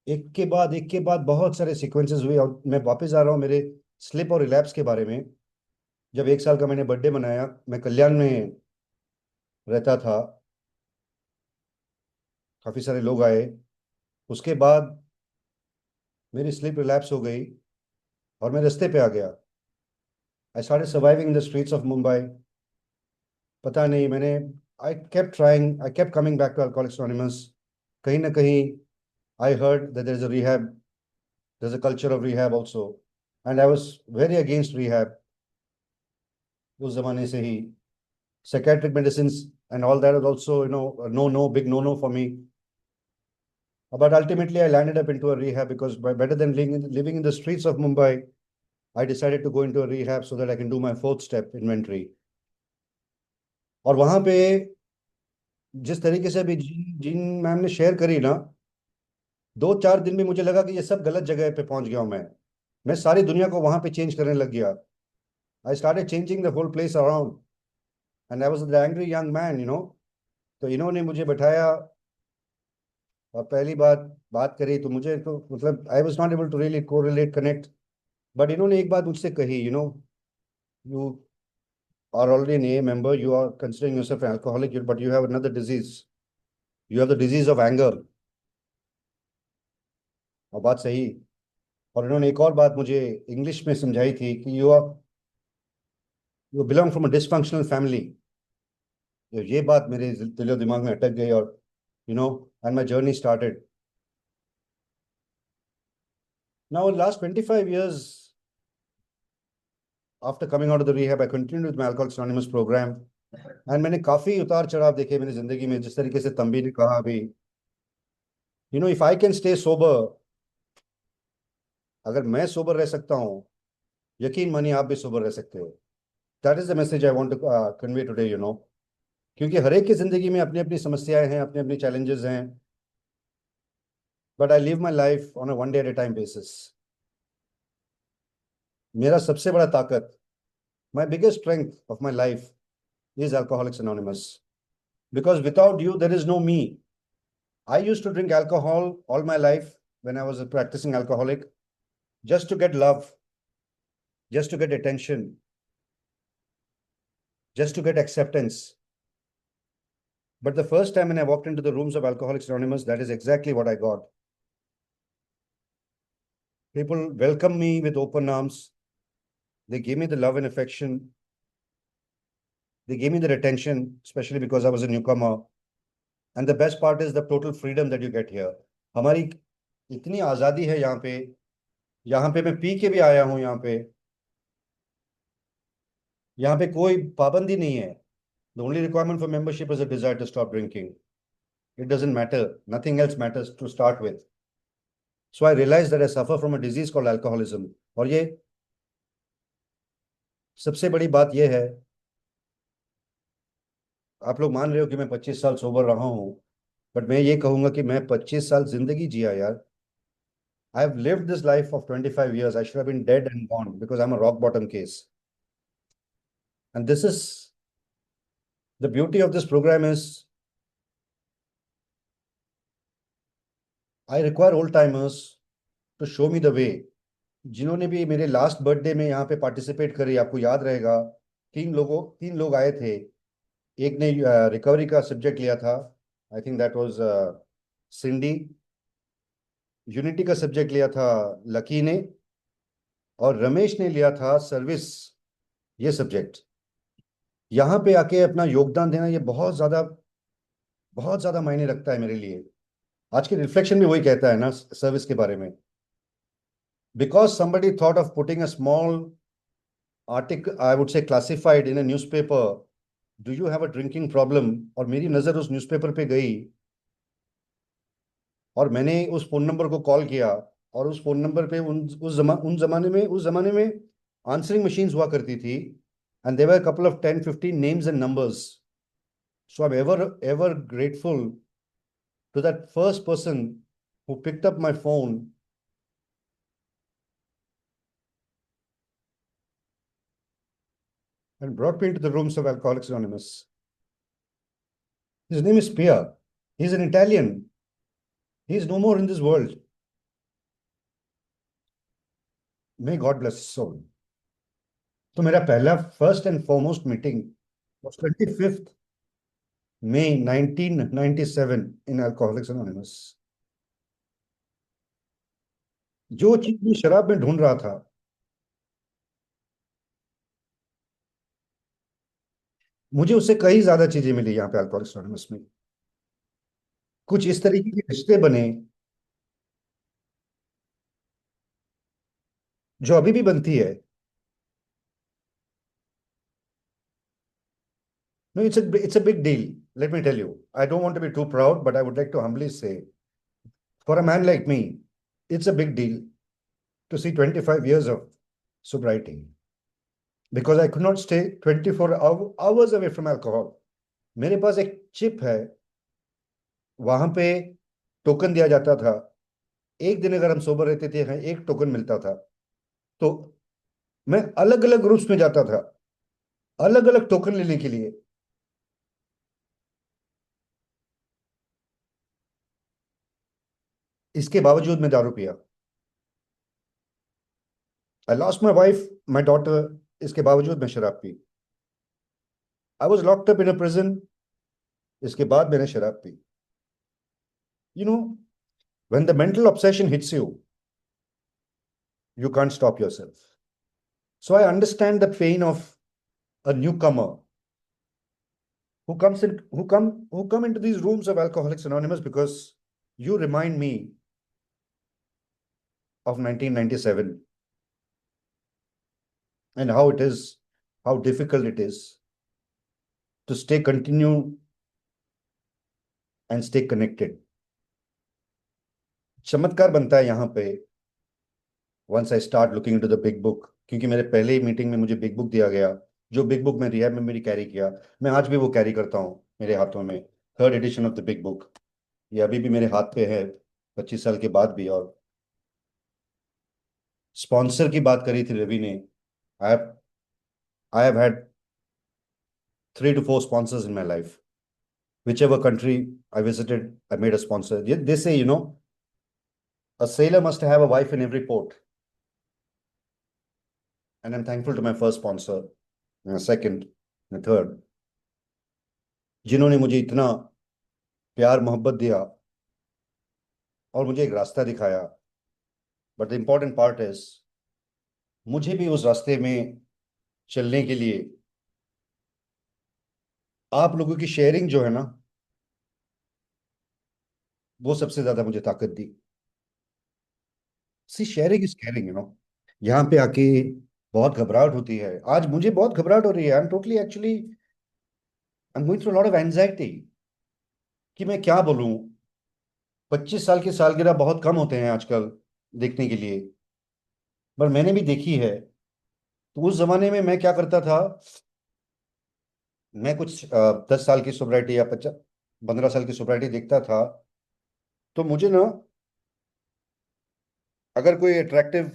एक के बाद बहुत सारे सीक्वेंसेस हुए, और मैं वापस आ रहा हूँ मेरे स्लिप और रिलैप्स के बारे में। जब 1 साल का मैंने बर्थडे मनाया, मैं कल्याण में रहता था, काफ़ी सारे लोग आए। उसके बाद मेरी स्लिप रिलैप्स हो गई और मैं रास्ते पे आ गया। I started surviving in the streets of Mumbai. पता नहीं, मैंने I kept coming back to alcoholics anonymous. कहीं ना कहीं I heard that there is a rehab, there is a culture of rehab also, and I was very against rehab उस जमाने से ही। Psychiatric medicines and all that was also, you know, big no for me. But ultimately, I landed up into a rehab because better than living in the streets of Mumbai, I decided to go into a rehab so that I can do my 4th step, inventory. और वहां पे जिस तरीके से अभी जिन ma'am ने share करी ना, 2-4 दिन में मुझे लगा कि ये सब गलत जगह पे पहुंच गया हूं मैं सारी दुनिया को वहां पे चेंज करने लग गया। I started changing the whole place around and I was the angry young man, तो इन्होंने मुझे बैठाया और पहली बात करी तो मुझे तो मतलब I was not able to really correlate connect. But इन्होंने एक बात मुझसे कही, you are already an AA member, you are considering yourself an alcoholic, but you have another disease. You have the disease of anger. और बात सही। और इन्होंने एक और बात मुझे इंग्लिश में समझाई थी कि you belong from a dysfunctional family. ये बात मेरे दिलो दिमाग में अटक गई और and my journey started. Now in last 25 years after coming out of the rehab, I continued with my Alcoholics Anonymous program. And मैंने काफी उतार चढ़ाव देखे मेरी जिंदगी में, जिस तरीके से तंबी ने कहा अभी, if I can stay sober, अगर मैं सोबर रह सकता हूँ, यकीन मानिए आप भी सोबर रह सकते हो। That is the message I want to convey today, क्योंकि हर एक की जिंदगी में अपनी अपनी समस्याएं हैं, अपने अपने चैलेंजेस हैं, but I live my life on a one day at a time basis. मेरा सबसे बड़ा ताकत, my biggest strength of my life is alcoholics anonymous, because without you there is no me. I used to drink alcohol all my life when I was a practicing alcoholic, just to get love, just to get attention, just to get acceptance. But the first time when I walked into the rooms of Alcoholics Anonymous, that is exactly what I got. People welcomed me with open arms. They gave me the love and affection. They gave me their attention, especially because I was a newcomer. And the best part is the total freedom that you get here. हमारी इतनी आज़ादी है यहाँ पे मैं P के भी आया हूँ यहाँ पे कोई पाबंदी नहीं है। The only requirement for membership is a desire to stop drinking. It doesn't matter. Nothing else matters to start with. So I realized that I suffer from a disease called alcoholism. और ये सबसे बड़ी बात ये है, आप लोग मान रहे हो कि मैं 25 साल सोबर रहा हूँ, बट मैं ये कहूंगा कि मैं 25 साल जिंदगी जिया यार। I have lived this life of 25 years. I should have been dead and gone because I'm a rock bottom case. And this is the beauty of this program is I require old timers to show me the way. जिन्होंने भी मेरे last birthday में यहाँ पे participate करी, आपको याद रहेगा, 3 लोग आए थे। एक ने रिकवरी का सब्जेक्ट लिया था, I think that was Cindy. Unity का सब्जेक्ट लिया था लकी ने, और रमेश ने लिया था सर्विस, ये सब्जेक्ट। यहाँ पे आके अपना योगदान देना ये बहुत ज़्यादा मायने रखता है मेरे लिए। आज के रिफ्लेक्शन भी वही कहता है ना सर्विस के बारे में। Because somebody thought of putting a small article, I would say classified in a newspaper, do you have a drinking problem? और मेरी नज़र उस न्यूज़पेपर पे गई और मैंने उस फोन नंबर को कॉल किया, और उस फोन नंबर पे उस जमाने में आंसरिंग मशीन्स हुआ करती थी, and there were a couple of 10-15 names and numbers. So I'm ever grateful to that first person who picked up my phone and brought me into the rooms of Alcoholics Anonymous. His name is Pia. He's an Italian. He's no more in this world. May God bless his soul. तो मेरा पहला first and foremost meeting was 25th May 1997 in Alcoholics Anonymous. जो चीज मैं शराब में ढूंढ रहा था, मुझे उससे कई ज्यादा चीजें मिली यहाँ पे अल्कोहलिक्स एनोनिमस में। कुछ इस तरीके के रिश्ते बने जो अभी भी बनती है। No, it's a big deal. Let me tell you. I don't want to be too proud, but I would like to humbly say, for a man like me, it's a big deal to see 25 years of sobriety, because I could not stay 24 hours away from alcohol. मेरे पास एक chip है, वहां पे token दिया जाता था। एक दिन अगर हम सोबर रहते थे, हमें एक टोकन मिलता था। तो मैं अलग अलग ग्रुप्स में जाता था, अलग अलग टोकन लेने के लिए। इसके बावजूद मैं दारू पिया। I lost my wife, my daughter, इसके बावजूद मैं शराब P. I was locked up in a prison, इसके बाद मैंने शराब P. You know, when the mental obsession hits you, you can't stop yourself. So I understand the pain of a newcomer who comes in, who come into these rooms of Alcoholics Anonymous, because you remind me of 1997 and how it is, how difficult it is to stay continue and stay connected. चमत्कार बनता है यहाँ पे once I start looking into the big book, क्योंकि मेरे पहले ही meeting में मुझे बिग बुक दिया गया। जो बिग बुक मैं रिहैब में मेरी कैरी किया, मैं आज भी वो कैरी करता हूँ मेरे हाथों में। 3rd edition of the big book, ये अभी भी मेरे हाथ पे है 25 साल के बाद भी। और स्पॉन्सर की बात करी थी रवि ने। I have had 3 to 4 sponsors in my life. Whichever country I visited, I made a sponsor. They say, a sailor must have a wife in every port. And I'm thankful to my first sponsor, and a second, and a third, जिन्होंने मुझे इतना प्यार मोहब्बत दिया और मुझे एक रास्ता दिखाया। But the important part is, मुझे भी उस रास्ते में चलने के लिए आप लोगों की शेयरिंग जो है ना, वो सबसे ज्यादा मुझे ताकत दी। सी, शेयरिंग इज केयरिंग, यहाँ पे आके बहुत घबराहट होती है। आज मुझे बहुत घबराहट हो रही है। I am totally actually, I am going through lot of anxiety कि मैं क्या बोलूं। 25 साल की सालगिरह बहुत कम होते हैं आजकल देखने के लिए, पर मैंने भी देखी है। तो उस जमाने में मैं क्या करता था, मैं कुछ 10 साल की सोब्राइटी या 15 साल की सोब्राइटी देखता था, तो मुझे ना, अगर कोई अट्रैक्टिव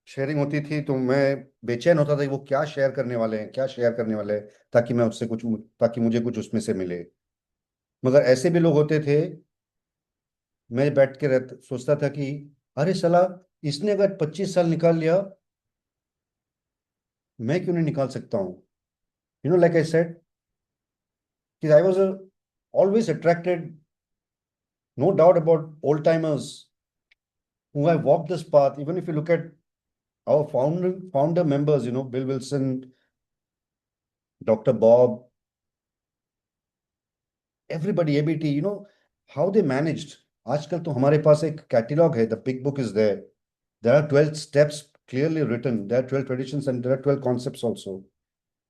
शेयरिंग होती थी तो मैं बेचैन होता था कि वो क्या शेयर करने वाले हैं, क्या शेयर करने वाले हैं, ताकि मैं उससे कुछ, ताकि मुझे कुछ उसमें से मिले। मगर ऐसे भी लोग होते थे, मैं बैठ के सोचता था कि अरे सला, इसने अगर 25 साल निकाल लिया, मैं क्यों नहीं निकाल सकता हूँ। लाइक आई सेड कि I was always attracted, no doubt about old timers who have walked this path. Even if you look at our founder members, Bill Wilson, Dr. Bob, everybody, ABT, how they managed. आजकल तो हमारे पास एक catalogue है, the big book is there. There are 12 steps clearly written. There are 12 traditions and there are 12 concepts also.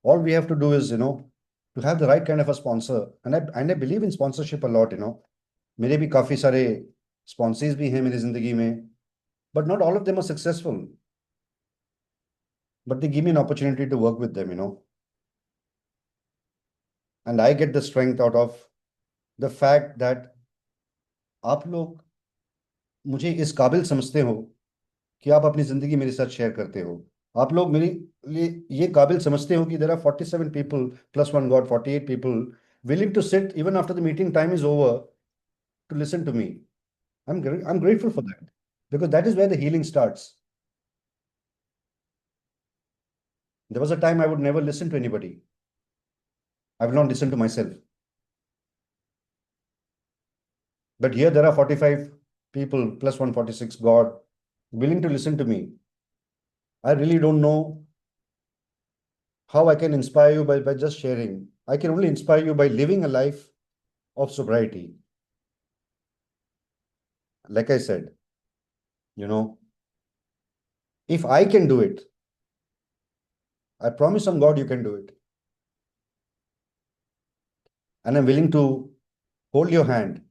All we have to do is, to have the right kind of a sponsor. And I believe in sponsorship a lot, मेरे भी काफी सारे sponsors भी हैं मेरी जिंदगी में, but not all of them are successful. But they give me an opportunity to work with them, and I get the strength out of the fact that आप लोग मुझे इस काबिल समझते हो कि आप अपनी जिंदगी मेरे साथ शेयर करते हो। आप लोग मेरे लिए ये काबिल समझते हो कि there are 47 people plus one God, 48 people willing to sit even after the meeting time is over to listen to me. I'm grateful for that, because that is where the healing starts. There was a time I would never listen to anybody. I will not listen to myself. But here there are 45 people plus 146 God willing to listen to me. I really don't know how I can inspire you by just sharing. I can only inspire you by living a life of sobriety. Like I said, if I can do it, I promise on God you can do it. And I'm willing to hold your hand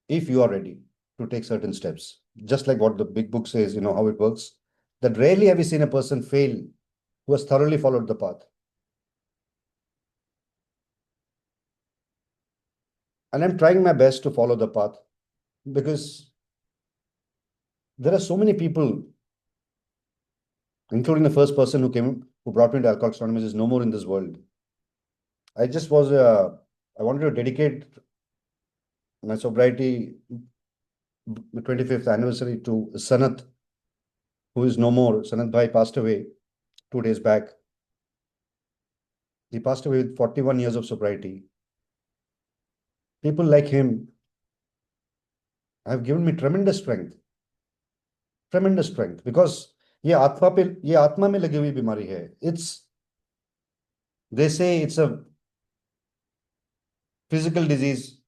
if you are ready to take certain steps. Just like what the big book says, how it works, that rarely have you seen a person fail who has thoroughly followed the path. And I'm trying my best to follow the path because there are so many people, including the first person who brought me to Alcoholics Anonymous, is no more in this world. I wanted to dedicate my sobriety 25th anniversary to Sanat, who is no more. Sanat Bhai passed away 2 days back. He passed away with 41 years of sobriety. People like him have given me tremendous strength, because ये आत्मा में लगी हुई बीमारी है. They say it's a physical disease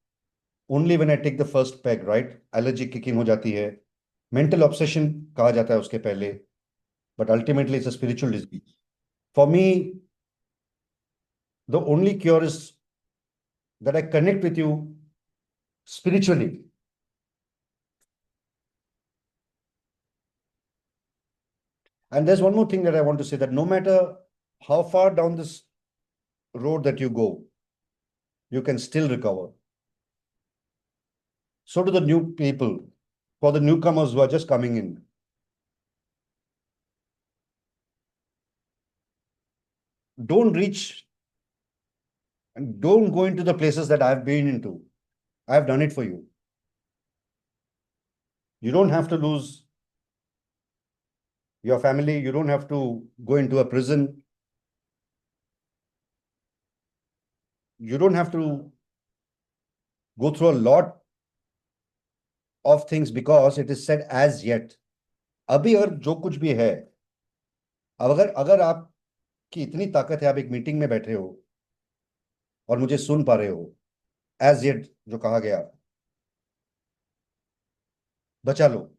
only when I take the first peg, right? Allergy kicking हो जाती है. Mental obsession कहा जाता है उसके पहले. But ultimately it's a spiritual disease. For me, the only cure is that I connect with you spiritually. And there's one more thing that I want to say, that no matter how far down this road that you go, you can still recover. So do the new people, for the newcomers who are just coming in. Don't reach and don't go into the places that I've been into. I've done it for you. You don't have to lose your family. You don't have to go into a prison. You don't have to go through a lot of things because it is said as yet. अभी और जो कुछ भी है, अगर आपकी इतनी ताकत है, आप एक मीटिंग में बैठे हो और मुझे सुन पा रहे हो, as yet जो कहा गया, बचा लो.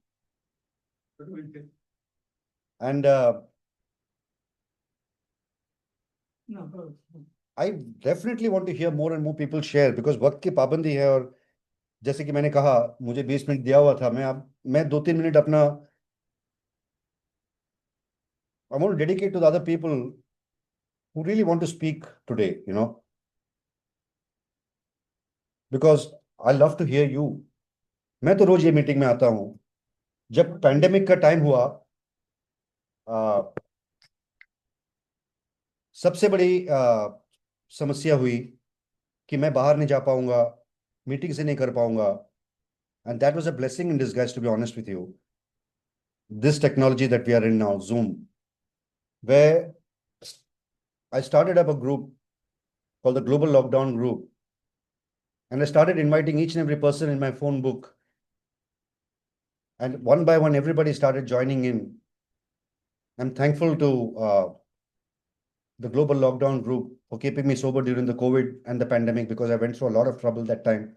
And I definitely want to hear more and more people share, because वक्त की पाबंदी है. और जैसे कि मैंने कहा, मुझे 20 मिनट दिया हुआ था. मैं 2-3 मिनट अपना I want to dedicate to the other people who really want to speak today, because I love to hear you. मैं तो रोज ये मीटिंग में आता हूँ. जब पैंडेमिक का टाइम हुआ, सबसे बड़ी समस्या हुई कि मैं बाहर नहीं जा पाऊंगा, मीटिंग से नहीं कर पाऊंगा. And that was a blessing in disguise, to be honest with you. This technology that we are in now, Zoom, where I started up a group called the Global Lockdown Group. And I started inviting each and every person in my phone book. And one by one, everybody started joining in. I'm thankful to the Global Lockdown Group for keeping me sober during the COVID and the pandemic, because I went through a lot of trouble that time.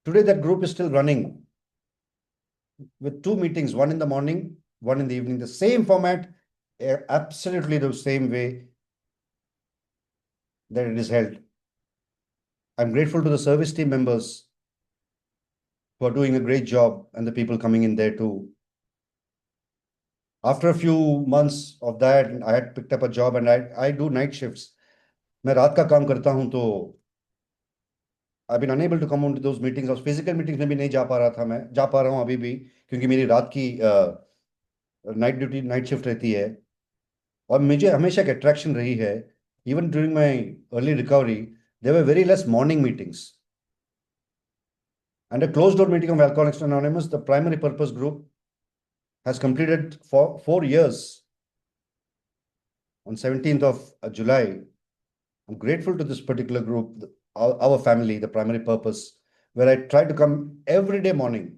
Today, that group is still running with 2 meetings, one in the morning, one in the evening, the same format, absolutely the same way that it is held. I'm grateful to the service team members who are doing a great job, and the people coming in there too. After a few months of that, I had picked up a job, and I do night shifts. मैं रात का काम करता हूं, तो I've been unable to come on to those meetings. और physical meetings में भी नहीं जा पा रहा था. मैं जा पा रहा हूं अभी भी, क्योंकि मेरी रात की नाइट शिफ्ट रहती है. और मुझे हमेशा एक अट्रैक्शन रही है. Even during my early recovery, there were very less morning meetings. And a closed door meeting of Alcoholics Anonymous, the primary purpose group, has completed for 4 years on 17th of July. I'm grateful to this particular group, our family, the primary purpose, where I try to come every day morning.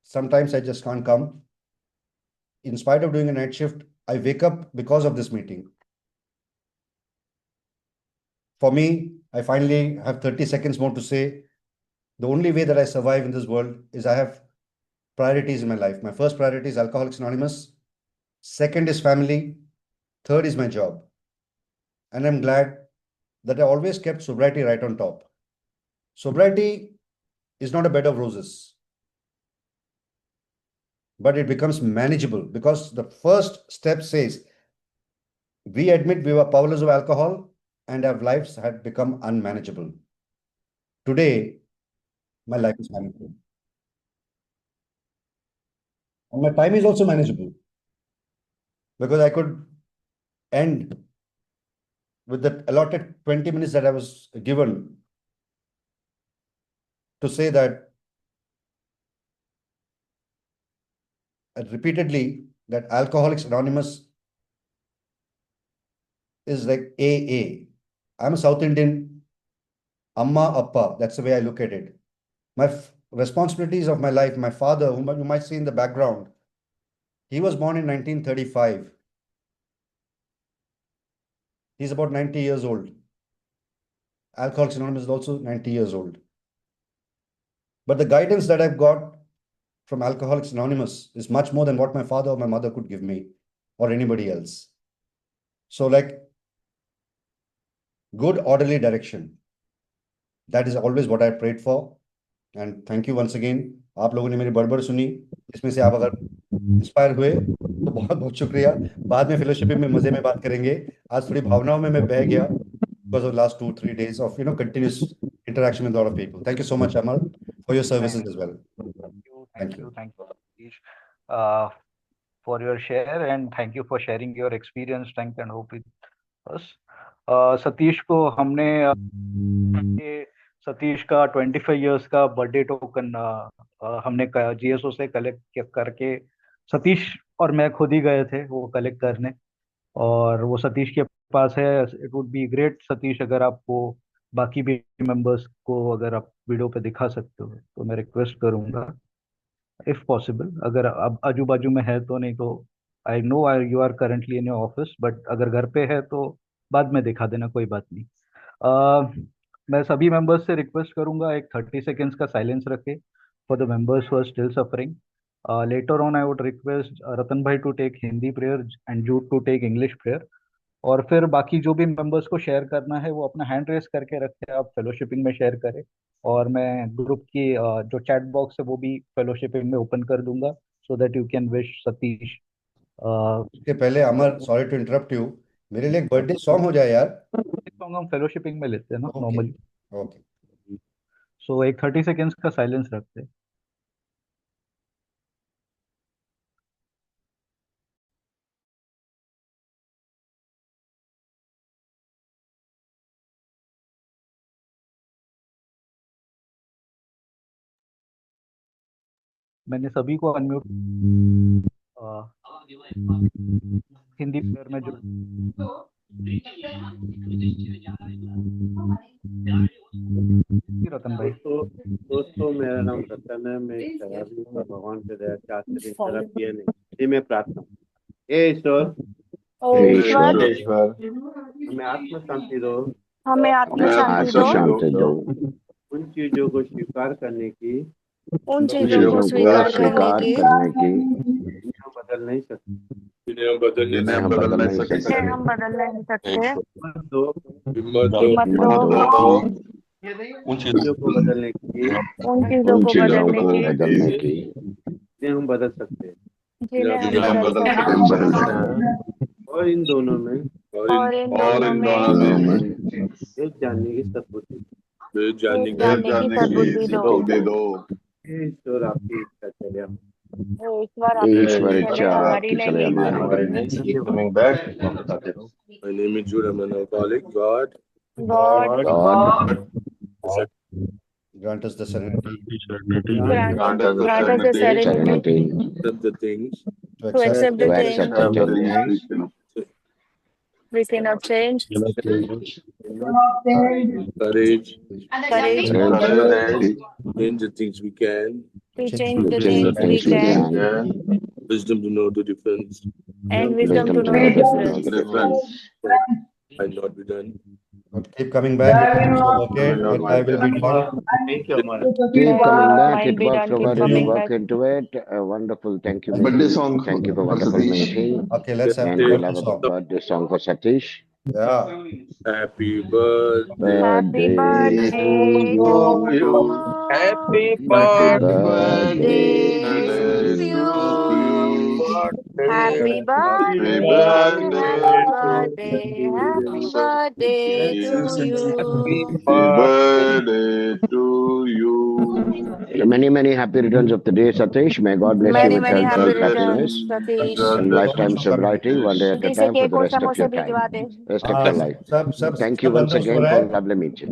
Sometimes I just can't come. In spite of doing a night shift, I wake up because of this meeting. For me, I finally have 30 seconds more to say. The only way that I survive in this world is I have priorities in my life. My first priority is Alcoholics Anonymous. Second is family. Third is my job. And I'm glad that I always kept sobriety right on top. Sobriety is not a bed of roses, but it becomes manageable, because the first step says, we admit we were powerless of alcohol and our lives had become unmanageable. today my life is manageable. And my time is also manageable because I could end with the allotted 20 minutes that I was given to say that repeatedly that Alcoholics Anonymous is like AA. I'm a South Indian, Amma Appa. That's the way I look at it. My responsibilities of my life, my father, whom you might see in the background, he was born in 1935. He's about 90 years old. Alcoholics Anonymous is also 90 years old. But the guidance that I've got from Alcoholics Anonymous is much more than what my father or my mother could give me or anybody else. So like good orderly direction. That is always what I prayed for. And thank you once again. आप लोगों ने मेरी बड़बड़ सुनी, इसमें से आप अगर inspire हुए तो बहुत बहुत शुक्रिया। बाद में फेलोशिप में मजे में बात करेंगे। आज थोड़ी भावनाओं में मैं बह गया because of the last 2-3 days of continuous interaction with a lot of people. Thank you so much, Amar, for your services as well.
Thank you, Satish, for your share, and thank you for sharing your experience, strength, and hope with us. Satish को हमने सतीश का 25 years का birthday token हमने GSO से collect करके सतीश और मैं खुद ही गए थे वो कलेक्ट करने, और वो सतीश के पास है। It would be great Satish अगर आपको बाकी भी मेंबर्स को अगर आप वीडियो पे दिखा सकते हो तो मैं रिक्वेस्ट करूंगा इफ पॉसिबल। अगर अब आजू बाजू में है तो, नहीं तो I know you are currently in your office, but अगर घर पे है तो बाद में दिखा देना, कोई बात नहीं। मैं सभी मेंबर्स से रिक्वेस्ट करूंगा एक 30 सेकेंड्स का साइलेंस रखे for the members who are still suffering. Later on I would request Ratan भाई to take Hindi prayer and Jude to take English prayer, और फिर बाकी जो भी मेंबर्स को शेयर करना है वो अपना हैंड रेस करके रखे, आप फेलोशिपिंग में शेयर करें, और मैं ग्रुप की जो चैट बॉक्स है वो भी फेलोशिपिंग में ओपन कर दूंगा so that you can wish Satish.
उसके पहले अमर, सॉरी टू इंटरप्ट यू, मेरे लिए एक बर्थडे सॉन्ग हो जाए यार।
सॉन्ग हम फेलोशिपिंग में लेते हैं ना नॉर्मली।
ओके,
सो एक 30 सेकेंड्स का साइलेंस रखते हैं। मैंने सभी को अनम्यूट हिंदी प्लेयर में जो रतन भाई।
दोस्तों मेरा नाम रतन है, मैं शराबी हूँ, भगवान से दया चाहते दिन शराब पिए नहीं। ये मैं प्रार्थना। हे ईश्वर, हमें आत्म शांति दो,
हमें आत्म शांति दो।
उन चीजों को स्वीकार करने की
उन चीजों को स्वीकार करने की
हम बदल नहीं सकते,
जिन्हें हम बदल नहीं सकते,
जिसे हम बदल नहीं सकते।
हिम्मत दो
हिम्मत दो
उन चीजों को बदलने की जिन्हें हम बदल सकते हैं,
जिन्हें हम बदल सकते हैं।
और इन दोनों में एक जानने की सद्बुद्धि
दो।
ईश्वर आपकी इच्छा चले
ईश्वर इच्छा आपकी चले हमारी नहीं।
Coming back.
My name is Jude. I'm an alcoholic. God
grant us the serenity
grant us the serenity
accept the things
to accept the things we cannot change,
courage
courage
change the things we can,
to change the things we can,
wisdom to know the difference
and wisdom to know the difference.
and not be done.
but keep coming back. Okay, and I will be done.
Thank you, Amar.
Keep coming back.
Might
It
be
works
done, keep
provided you
coming
work
back.
into it. Wonderful. Thank you.
Birthday
Mehdi.
song
Thank you for
for
wonderful
Satish.
meeting.
Okay, let's have
And
a
we'll
birthday
have a
song.
birthday song for Satish.
Yeah.
Happy birthday
Happy birthday to you.
Happy
Birthday
Birthday
to
to you.
you.
Happy birthday, happy birthday to you.
Happy birthday to you.
Many, many happy returns of the day, Satish. May God bless you
Many
with
many
health
happy
and happiness
returns, Satish.
and lifetime sobriety, one day at a
जल्दी से
time for
cake
the
और
rest of
समोसे
your
भिजवा
time,
they.
rest of
हाँ
your life.
सब सब
Thank you
सब
once
बंदोबस्त हो
again
रहा
for
है.
lovely meeting.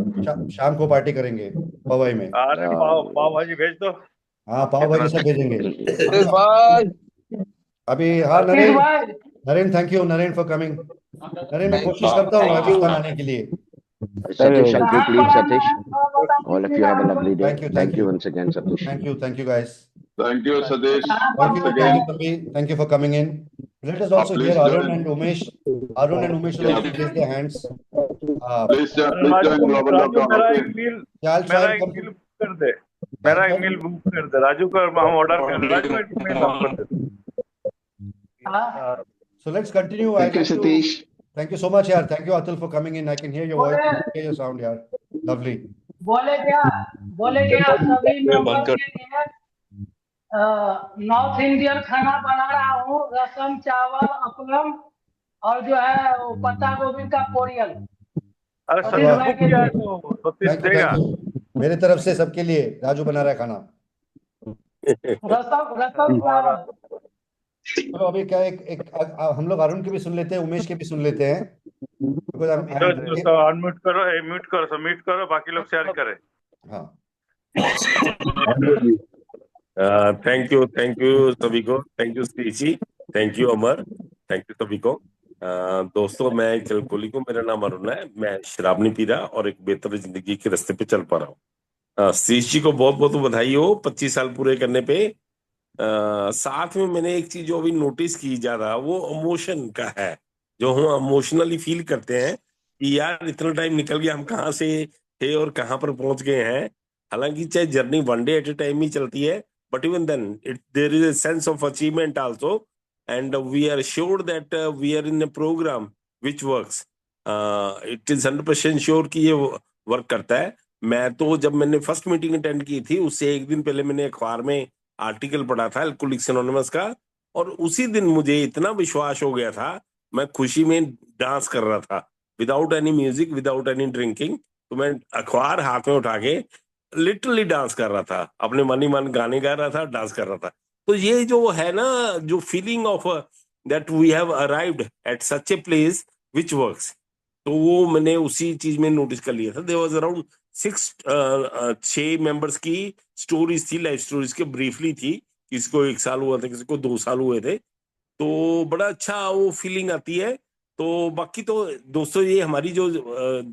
शाम को पार्टी करेंगे पवई में.
अरे पाव भाजी भेज दो.
हाँ पाव भाजी सब भेजेंगे.
अरे भाई
अभी हाँ
सतीश
नरेन
भाई
Naren thank you Naren for coming. Naren मैं कोशिश करता हूँ
थैंक यू
राजस्थान आने के लिए.
Satish, shall we
कहाँ
please,
पर आना
Satish?
है थोड़ा बता
All of you have a
दीजिएगा.
lovely day.
Thank you.
Once again, Satish.
Thank you guys.
Thank you, Satish.
Thank
Once
you
again,
Tanvi. Thank you for coming in. Let us also
please
hear Arun
join.
and Umesh. Arun and Umesh will
Yeah.
also raise their hands.
Please
अरे
join Global
Raju
Lockdown.
मेरा
Okay.
एक मील
I'll try and come
book
to.
कर दे. मेरा एक मील book कर दे. राजू का हम order कर दे. राजू एक मील हम कर दे.
So let's continue.
Thank you, Satish.
Thank you so much, yaar. Thank you, Atul, for coming in. I can hear your voice, I can hear your sound, yaar. Lovely.
बोले क्या सभी मेंबर के लिए north Indian खाना बना रहा हूँ. रसम, चावल, अपलम और जो है वो पत्ता गोभी का पोरियल.
अरे
सतीश भाई के लिए.
सतीश देगा.
मेरे तरफ से सबके लिए राजू बना रहा है खाना.
रसम चावल.
चलो अभी क्या एक हम लोग अरुण के भी सुन लेते हैं, उमेश के भी सुन लेते हैं.
अनम्यूट करो, म्यूट करो, सबमिट करो, बाकी लोग शेयर करें.
हाँ.
थैंक यू सभी को. Thank you Shriji. Thank you Amar. Thank you सभी को. दोस्तों मैं एक एल्कोहलिक हूँ. मेरा नाम अरुण है. मैं शराब नहीं पी रहा और एक बेहतर जिंदगी के रास्ते पे चल पा रहा हूँ. श्रीज जी को बहुत बहुत बधाई हो 25 साल पूरे करने पे. साथ में मैंने एक चीज जो अभी नोटिस की जा रहा वो इमोशन का है. जो हम इमोशनली फील करते हैं कि यार इतना टाइम निकल गया, हम कहाँ से थे और कहाँ पर पहुंच गए हैं. हालांकि चाहे journey one day at a time ही चलती है, but even then there is a sense of achievement also, and we are sure that we are in a programme which works. It is 100% sure कि ये work करता है. मैं तो जब मैंने फर्स्ट मीटिंग अटेंड की थी उससे एक दिन पहले मैंने अखबार में आर्टिकल पढ़ा था अल्कोहलिक्स एनोनिमस का, और उसी दिन मुझे इतना विश्वास हो गया था, मैं खुशी में डांस कर रहा था without any music, without any drinking. तो मैं अखबार हाथ में उठा के लिटरली डांस कर रहा था, अपने मन ही मन गाने गा रहा था, डांस कर रहा था. तो ये जो है ना, जो feeling of that we have arrived at such a place which works, तो वो मैंने उसी चीज में नोटिस कर लिया था. देयर वाज अराउंड 6 मेंबर्स की स्टोरीज थी, लाइफ स्टोरीज के ब्रीफली थी. किसी को 1 साल हुआ था, किसी को 2 साल हुए थे. तो बड़ा अच्छा वो फीलिंग आती है. तो बाकी तो दोस्तों ये हमारी जो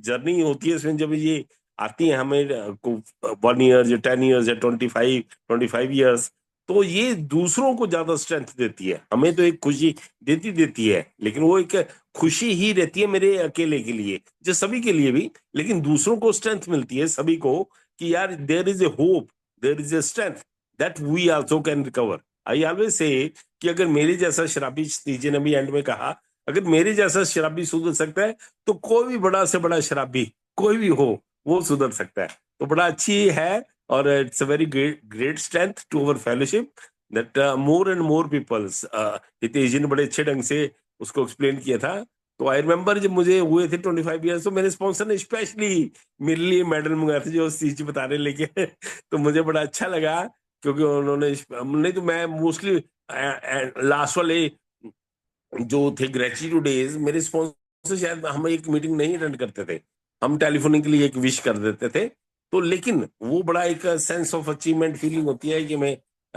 जर्नी होती है इसमें जब ये आती है हमें 1 ईयर या 10 ईयर्स या 25 ईयर्स, तो ये दूसरों को ज्यादा स्ट्रेंथ देती है. हमें तो एक खुशी देती है, लेकिन वो एक खुशी ही रहती है मेरे अकेले के लिए, जो सभी के लिए भी, लेकिन दूसरों को स्ट्रेंथ मिलती है सभी को कि यार there is a hope, there is a strength that we also can recover. I always say कि अगर मेरे जैसा शराबी, तीजे ने भी एंड में कहा, अगर मेरे जैसा शराबी सुधर सकता है तो कोई भी बड़ा से बड़ा शराबी कोई भी हो वो सुधर सकता है. तो बड़ा अच्छी है, और it's a very great strength to our fellowship that more and more peoples. Hitesh ji ने बड़े अच्छे ढंग से उसको एक्सप्लेन किया था. तो आई रिमेम्बर जब मुझे हुए थे 25 ईयर्स, तो मेरे स्पॉन्सर ने स्पेशली मेरे लिए मेडल मंगाए थे जो चीज बताने लेके तो मुझे बड़ा अच्छा लगा, क्योंकि उन्होंने, नहीं तो मैं मोस्टली लास्ट वाले जो थे ग्रेटिट्यूड डेज, मेरे स्पॉन्सर शायद हम एक मीटिंग नहीं अटेंड करते थे, हम टेलीफोनिकली एक विश कर देते थे. तो लेकिन वो बड़ा एक सेंस ऑफ अचीवमेंट फीलिंग होती है कि मैं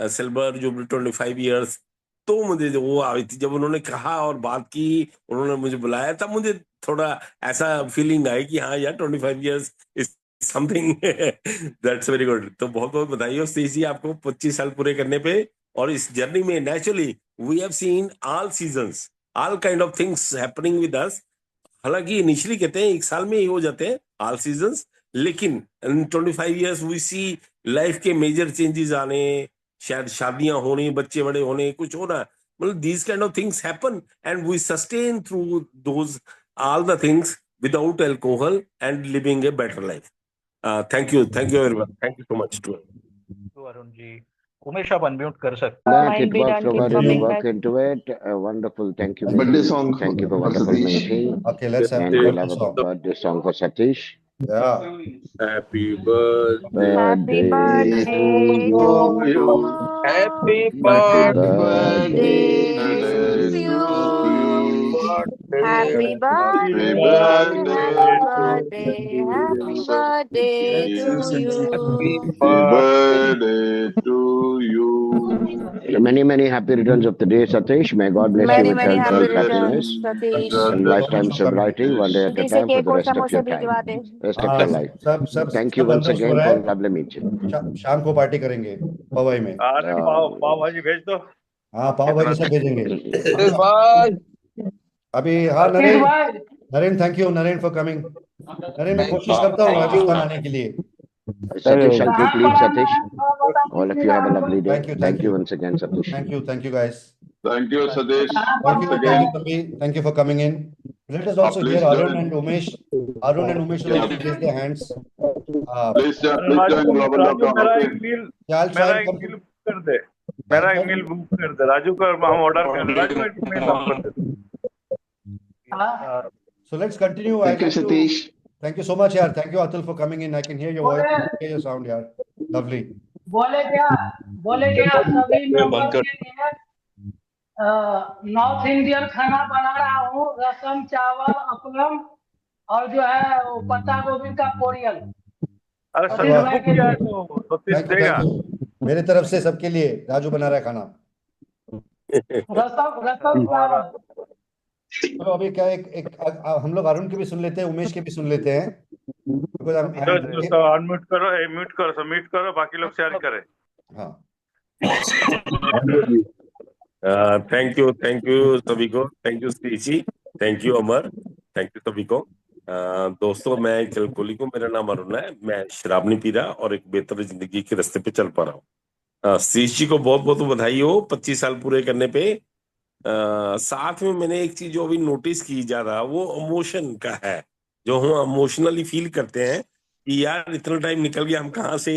सिल्वर जो 25 ईयर्स. तो मुझे जो वो आई थी, जब उन्होंने कहा और बात की, उन्होंने मुझे बुलाया, तब मुझे थोड़ा ऐसा फीलिंग आई कि हाँ यार 25 years is something that's very good. तो बहुत बहुत बधाई हो स्टेसी आपको 25 साल पूरे करने पे. और इस जर्नी में naturally we have seen all seasons, all kind of things happening with us. हालांकि इनिशियली कहते हैं 1 साल में ही हो जाते हैं ऑल सीजन्स, लेकिन इन 25 ईयर्स वी सी लाइफ के मेजर चेंजेस आने, शायद शादियां होनी, बच्चे बड़े होने, कुछ होना, मतलब these kind of things happen and we sustain through those all the things without alcohol and living a better life. Thank you everyone. Thank you so much to
Arun ji. Umesh आप अनम्यूट कर सकते
That
Might
it
be
works
done. Keep
over, you
coming
work
back.
into it. Wonderful. Thank you.
Birthday song
Thank you for
for
wonderful
Satish.
meeting.
Okay, let's have
And
the
we'll
birthday
have a
song.
birthday song for Satish.
Yeah.
Happy birthday
Happy
Birthday
birthday
to
to
you.
you.
Happy
Happy
birthday
birthday
Birthday
to
to
to
you.
you.
Happy
Happy
birthday, happy birthday, happy
birthday,
birthday to
Happy
you.
Happy
birthday.
birthday to you.
Many happy returns of the day, Satish. May God bless you
Many,
with
many
health,
happy
wealth,
returns,
happiness,
Satish.
and
Thank you so much
lifetime
for coming.
sobriety, one day at a
Satish से
time for
cake
the
और
rest of
समोसे
your
भिजवा
time,
they.
rest of your life. Thank you
सब
once
बंदोबस्त हो
again
रहा
for
है.
lovely meeting.
शाम को पार्टी करेंगे पवई में.
अरे पाव भाजी भेज दो.
हाँ, पाव भाजी सब भेजेंगे.
Satish bhai.
अभी हाँ
सतीश
नरेन,
भाई
thank you Naren for coming. Naren मैं
Thank
कोशिश
you.
करता हूँ
Thank you.
राजस्थान आने के लिए.
Satish, shall
कहाँ
complete
पर आना
Satish.
है थोड़ा बता
All of
दीजिए
you have a
हमको.
lovely day.
Thank you,
Thank you once again, Satish.
thank you guys.
Thank you, Satish.
कहाँ पर
Thank you,
मिलते हैं.
Tanvi. Thank you for coming in. Let us also hear
Please
Arun and
join.
Umesh. Arun and Umesh will also raise their hands.
Please join Global Love
Raju मेरा
Coffee.
एक मील
Yeah, I'll try
मेरा
and
एक
come
meal
to.
Book कर दे. मेरा एक मील book कर दे राजू का. हम ऑर्डर कर राजू एक मील नंबर दे.
हाँ.
So let's continue.
Thank you, Satish.
Thank you so much, yaar. Thank you, Atul, for coming in. I can hear your voice, I can hear your sound, yaar. Lovely.
बोले क्या सभी member के लिए north Indian खाना बना रहा हूँ. रसम, चावल, अपलम और जो है वो पत्ता गोभी का पोरियल.
अरे
अरे
सतीश
वाह.
बुक किया है तो सतीश
Thank you,
देगा.
thank you. मेरे तरफ से सबके लिए राजू बना रहा है खाना.
रसम चावल.
चलो अभी क्या हम लोग अरुण के भी सुन लेते हैं, उमेश के भी सुन लेते हैं. Because I'm
तो अनम्यूट करो, म्यूट करो, सबमिट करो, बाकी लोग शेयर करें.
हाँ.
थैंक यू सभी को. Thank you Shriji. Thank you Amar. Thank you सभी को. दोस्तों मैं कलकोली को, मेरा नाम अरुण है. मैं शराब नहीं पी रहा और एक बेहतर जिंदगी के रास्ते पे चल पा रहा हूँ. श्रीज जी को बहुत बहुत बधाई हो 25 साल पूरे करने पे. साथ में मैंने एक चीज जो अभी नोटिस की जा रहा वो इमोशन का है, जो हम इमोशनली फील करते हैं कि यार इतना टाइम निकल गया, हम कहाँ से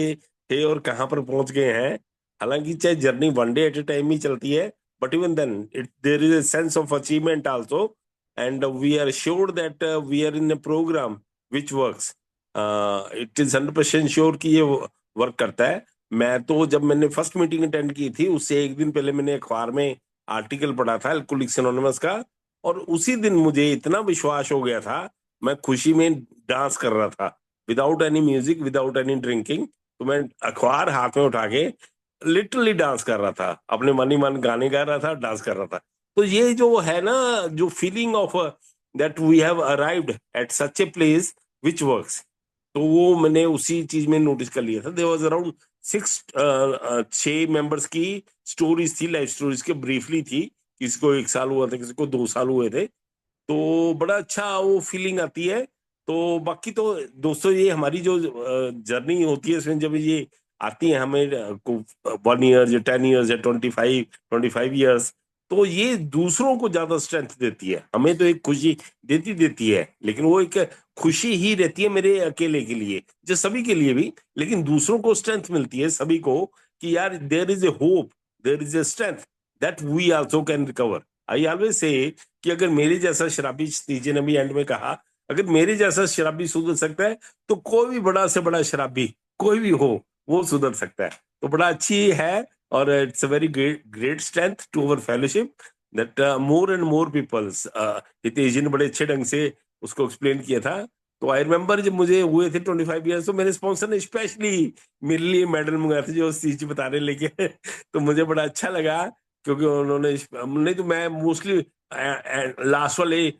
थे और कहाँ पर पहुंच गए हैं. हालांकि चाहे journey one day at a time ही चलती है, but even then there is a sense of achievement also, and we are sure that we are in a programme which works. It is 100% sure कि ये work करता है. मैं तो जब मैंने फर्स्ट मीटिंग अटेंड की थी उससे एक दिन पहले मैंने अखबार में आर्टिकल पढ़ा था अल्कोहलिक्स एनोनिमस का, और उसी दिन मुझे इतना विश्वास हो गया था, मैं खुशी में डांस कर रहा था without any music, without any drinking. तो मैं अखबार हाथ में उठा के लिटरली डांस कर रहा था, अपने मन ही मन गाने गा रहा था, डांस कर रहा था. तो ये जो है ना, जो feeling of that we have arrived at such a place which works, तो वो मैंने उसी चीज में नोटिस कर लिया था. देयर वाज अराउंड 6 मेंबर्स की स्टोरीज थी, लाइफ स्टोरीज के, ब्रीफली थी. किसी को 1 साल हुआ था, किसी को 2 साल हुए थे. तो बड़ा अच्छा वो फीलिंग आती है. तो बाकी तो दोस्तों ये हमारी जो जर्नी होती है इसमें जब ये आती है हमें 1 ईयर या 10 ईयर्स या 25 ईयर्स, तो ये दूसरों को ज्यादा स्ट्रेंथ देती है. हमें तो एक खुशी देती है, लेकिन वो एक खुशी ही रहती है मेरे अकेले के लिए, जो सभी के लिए भी, लेकिन दूसरों को स्ट्रेंथ मिलती है सभी को कि यार there is a hope, there is a strength that we also can recover. I always say कि अगर मेरे जैसा शराबी, तीजे ने भी एंड में कहा, अगर मेरे जैसा शराबी सुधर सकता है तो कोई भी बड़ा से बड़ा शराबी कोई भी हो वो सुधर सकता है. तो बड़ा अच्छी है, और it's a very great strength to our fellowship that more and more peoples. Hitesh ji ने बड़े अच्छे ढंग से उसको एक्सप्लेन किया था. तो आई रिमेम्बर जब मुझे हुए थे 25 ईयर्स, तो मेरे स्पॉन्सर ने स्पेशली मेरे लिए मेडल मंगाए थे जो चीज बताने लेके तो मुझे बड़ा अच्छा लगा, क्योंकि उन्होंने, नहीं तो मैं मोस्टली लास्ट वाले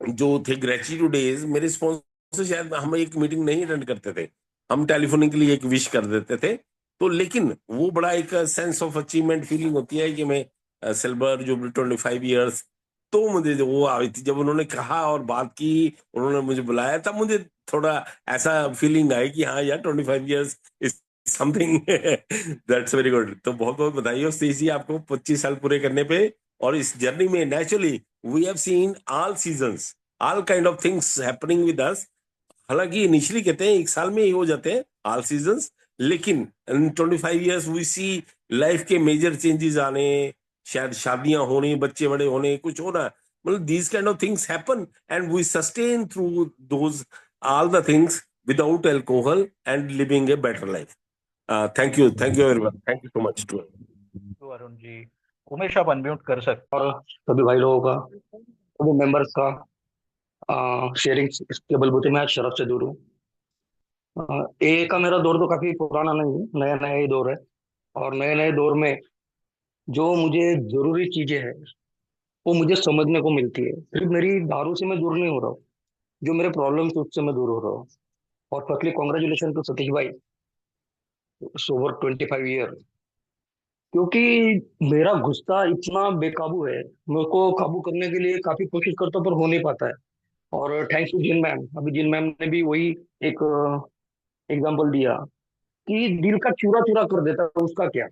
जो थे ग्रेचुइटी डेज, मेरे स्पॉन्सर शायद हम एक मीटिंग नहीं अटेंड करते थे, हम टेलीफोनिक के लिए एक विश कर देते थे. तो लेकिन वो बड़ा एक सेंस ऑफ अचीवमेंट फीलिंग होती है कि मैं सिल्वर जुबली 25 ईयर्स. तो मुझे जो वो आई थी, जब उन्होंने कहा और बात की, उन्होंने मुझे बुलाया, तब मुझे थोड़ा ऐसा फीलिंग आई कि हाँ यार 25 years is something that's very good. तो बहुत बहुत बधाई हो स्टेसी आपको 25 साल पूरे करने पे. और इस जर्नी में naturally we have seen all seasons, all kind of things happening with us. हालांकि इनिशियली कहते हैं 1 साल में ही हो जाते हैं ऑल सीजन्स, लेकिन इन 25 ईयर्स वी सी लाइफ के मेजर चेंजेस आने, शायद शादियां होने, बच्चे बड़े होने, कुछ होना, मतलब these kind of things happen and we sustain through those all the things without alcohol and living a better life. Thank you everyone, thank you so much to
तो अरुण जी, उमेश आप अनम्यूट कर सकते
और सभी भाई लोगों का, सभी मेंबर्स का शेयरिंग के बलबूते मैं आज शराब से दूर हूँ। ए का मेरा दौर तो काफी पुराना नहीं है, नया नया ही दौर है। और नए नए दौर में जो मुझे जरूरी चीजें हैं वो मुझे समझने को मिलती है। सिर्फ मेरी दारू से मैं दूर नहीं हो रहा हूँ, जो मेरे प्रॉब्लम है उससे मैं दूर हो रहा हूँ। और फर्स्टली कॉन्ग्रेचुलेशन टू सतीश भाई, ओवर 25 ईयर। क्योंकि मेरा गुस्सा इतना बेकाबू है, मेरे को काबू करने के लिए काफी कोशिश करता हूँ पर हो नहीं पाता है। और थैंक्स टू जिन मैम, अभी जिन मैम ने भी वही एक एग्जांपल दिया कि दिल का चूरा चूरा कर देता है, उसका क्या।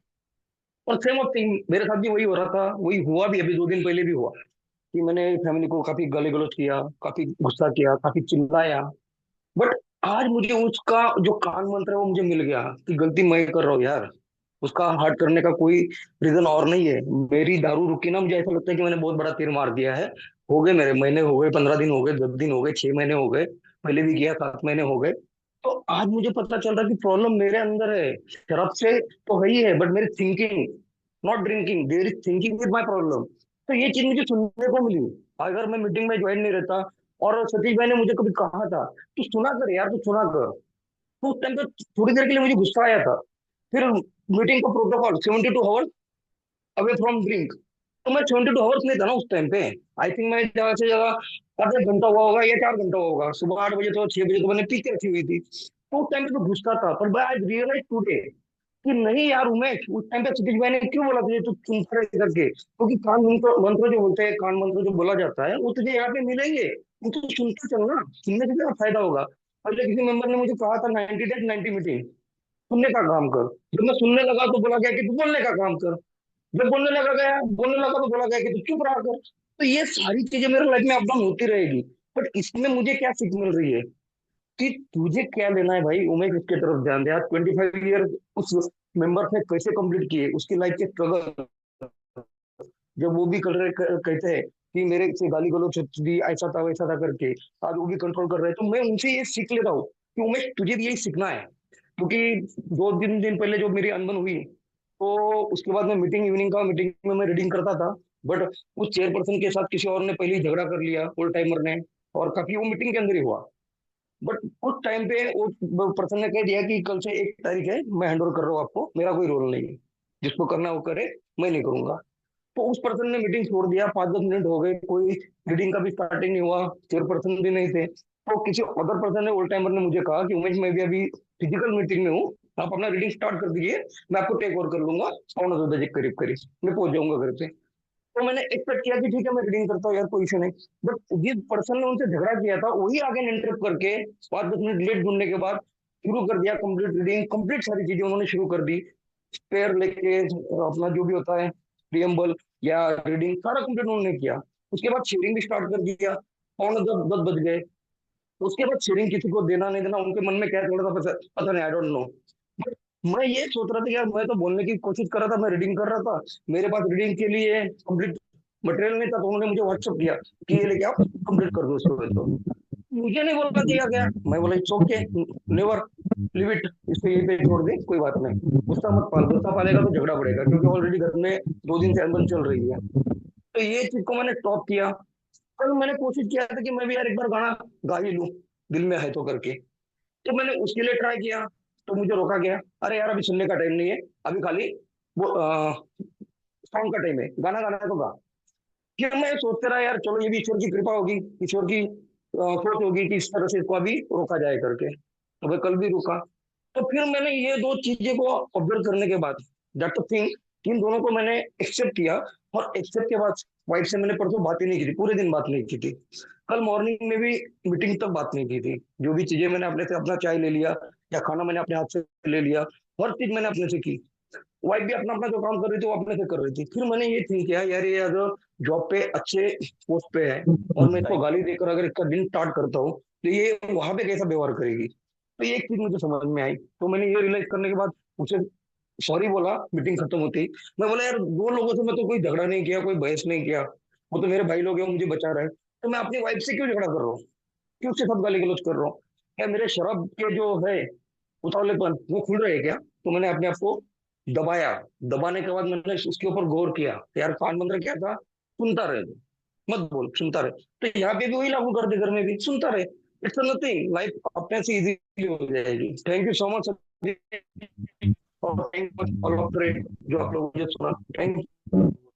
और सेम ऑफ थिंग मेरे साथ भी वही हो रहा था, वही हुआ भी, अभी 2 दिन पहले भी हुआ कि मैंने फैमिली को काफी गाली गलौज किया, काफी गुस्सा किया, काफी चिल्लाया। बट आज मुझे उसका जो कान मंत्र है वो मुझे मिल गया कि गलती मैं कर रहा हूँ यार, उसका हर्ट करने का कोई रीजन और नहीं है। मेरी दारू रुकी ना, मुझे ऐसा लगता है कि मैंने बहुत बड़ा तीर मार दिया है। हो गए मेरे महीने, हो गए 15 दिन, हो गए 10 दिन, हो गए 6 महीने, हो गए पहले भी किया 7 महीने हो गए। तो आज मुझे पता चल रहा है कि प्रॉब्लम मेरे अंदर है, शराब से तो है ही है, बट मेरी thinking, not drinking, there is thinking with my problem. तो ये चीज मुझे सुनने को मिली। अगर मैं मीटिंग में ज्वाइन नहीं रहता और सतीश भाई ने मुझे कभी कहा था तू सुना कर यार, तू सुना कर, तो उस टाइम पे थोड़ी देर के लिए मुझे गुस्सा आया था। फिर मीटिंग का protocol 72 hours away from drink, तो मैं 72 आवर्स नहीं था ना उस टाइम पे। आई थिंक मैं ज्यादा से ज्यादा आधा घंटा हुआ होगा या 4 घंटा हुआ होगा। सुबह 8 बजे तो 6 बजे तो मैंने पी के रखी हुई थी। तो उस टाइम पे तो गुस्सा था, पर आई रियलाइज टुडे कि नहीं यार उमेश, उस टाइम पे सतीश भाई ने क्यों बोला तुझे, तू सुनता रहे करके, क्योंकि कान मंत्र मंत्र जो बोलते हैं, कान मंत्र जो बोला जाता है वो तुझे यहाँ पे मिलेंगे, तू तो सुनता चल ना, सुनने से क्या फायदा होगा। पहले किसी मेंबर ने मुझे कहा था 90 डेज 90 मीटिंग, सुनने का काम कर। जब मैं सुनने लगा तो बोला गया कि तू बोलने का काम कर। जब बोलने लगा तो बोला गया कि तू चुप रहा कर। तो ये सारी चीजें मेरे लाइफ में अप डाउन होती रहेगी। बट इसमें मुझे क्या सीख मिल रही है कि तुझे क्या लेना है भाई, उमेश इसके तरफ ध्यान दे। आज 25 ईयर उस मेंबर ने कैसे कंप्लीट किए, उसकी लाइफ के स्ट्रगल, जब वो भी कर रहे कहते हैं कि मेरे से गाली गलौज दी, ऐसा था करके, आज वो भी कंट्रोल कर रहे हैं। तो मैं उनसे ये सीख ले रहा हूँ कि उमेश तुझे भी यही सीखना है। क्योंकि 2 दिन पहले जो मेरी अनबन हुई, तो उसके बाद मैं मीटिंग में मैं रीडिंग करता था। बट उस चेयरपर्सन के साथ किसी और ने पहले ही झगड़ा कर लिया, ओल्ड टाइमर ने, और काफी वो मीटिंग के अंदर ही हुआ। बट उस टाइम पे वो पर्सन ने कह दिया कि कल से 1 तारीख है, मैं हैंड ओवर कर रहा हूँ आपको, मेरा कोई रोल नहीं है, जिसको करना है वो करे, मैं नहीं करूंगा। तो उस पर्सन ने मीटिंग छोड़ दिया, 5-10 मिनट हो गए, कोई रीडिंग का भी स्टार्टिंग नहीं हुआ, चेयरपर्सन भी नहीं थे। तो किसी अदर पर्सन ने, ओल्ड टाइमर ने मुझे कहा कि उमेश मैं भी अभी फिजिकल मीटिंग में हूँ, आप अपना रीडिंग स्टार्ट कर दीजिए, मैं आपको टेक ओवर कर लूंगा, 9:15 के करीब करीब मैं पहुंच जाऊंगा घर पे। तो मैंने एक्सपेक्ट किया कि ठीक है मैं रीडिंग करता हूँ यार, कोई इशू नहीं। बट जिस पर्सन ने उनसे झगड़ा किया था वही आगे इंटरप्ट करके 5-10 मिनट लेट ढूंढने के बाद शुरू कर दिया कंप्लीट रीडिंग, कंप्लीट सारी चीजें उन्होंने शुरू कर दी। स्पेयर लेके अपना जो भी होता है प्रियम्बल या रीडिंग सारा कंप्लीट उन्होंने किया। उसके बाद शेयरिंग भी स्टार्ट कर दिया, 9:10 बज गए। उसके बाद शेयरिंग किसी को देना नहीं देना उनके मन में क्या चल रहा था पता नहीं, आई डोंट नो। बट मैं ये सोच रहा था कि यार मैं तो बोलने की कोशिश कर रहा था, मैं रीडिंग कर रहा था, मेरे पास रीडिंग के लिए कंप्लीट मटेरियल नहीं था, तो उन्होंने मुझे व्हाट्सअप किया कि ये लेके आप कंप्लीट कर दो इसको। तो मुझे नहीं बोलना दिया गया, मैं बोला it's okay, never, live it, इसको यहीं पे छोड़ दे, कोई बात नहीं। गुस्सा मत पाल, गुस्सा पालेगा तो झगड़ा बढ़ेगा, क्योंकि ऑलरेडी घर में 2 दिन से अनबन चल रही है। तो ये चीज को मैंने स्टॉप किया। कल मैंने कोशिश किया था कि मैं भी यार एक बार गाना गा ही लूं, दिल में है तो करके। तो मैंने उसके लिए ट्राई किया, तो मुझे रोका गया, अरे यार अभी सुनने का टाइम नहीं है, अभी खाली वो सॉन्ग का टाइम है, गाना गाना है तो गा। फिर मैं सोचते रहा यार चलो ये भी ईश्वर की कृपा होगी, ईश्वर की सोच होगी कि इस तरह से इसको अभी रोका जाए करके। तो मैं कल भी रुका। तो फिर मैंने ये 2 चीजें को ऑब्जर्व करने के बाद, दैट थिंग, इन दोनों को मैंने एक्सेप्ट किया। और एक्सेप्ट के बाद वाइफ से मैंने परसों बात ही नहीं की थी, पूरे दिन बात नहीं की थी। कल मॉर्निंग में भी मीटिंग तक बात नहीं की थी। जो भी चीजें मैंने अपने से, अपना चाय ले लिया या खाना मैंने अपने हाथ से ले लिया, हर चीज मैंने अपने से की। वाइफ भी अपना अपना जो काम कर रही थी वो अपने से कर रही थी। फिर मैंने ये थिंक किया यार ये अगर जॉब पे अच्छे पोस्ट पे है और मैं इसको गाली देकर अगर इसका दिन स्टार्ट करता हूँ तो ये वहां पे कैसा व्यवहार करेगी।
तो ये एक चीज मुझे समझ में आई, तो मैंने ये रियलाइज करने के बाद उसे सॉरी बोला मीटिंग खत्म होती ही। मैं बोला यार, दो लोगों से मैं तो कोई झगड़ा नहीं किया, कोई बहस नहीं किया, वो तो मेरे भाई लोग हैं, वो मुझे बचा रहे हैं, तो मैं अपनी वाइफ से क्यों झगड़ा कर रहा हूँ, क्यों उसके साथ गाली गलौज कर रहा हूँ? क्या मेरे शराब के जो है उतावलेपन वो खुल रहे हैं क्या? तो मैंने अपने आप को दबाया। दबाने के बाद मैंने उसके ऊपर गौर किया कि यार कान मंत्र क्या था, सुनता रहे, मत बोल, सुनता रहे। तो यहाँ पे भी वही लागू कर दे, घर में भी सुनता रहे, इट्स नथिंग, लाइफ अपने से इजी हो जाएगी। थैंक यू सो मच और थैंक यू ऑल ऑफ जो आप लोग मुझे सुना। Thank you.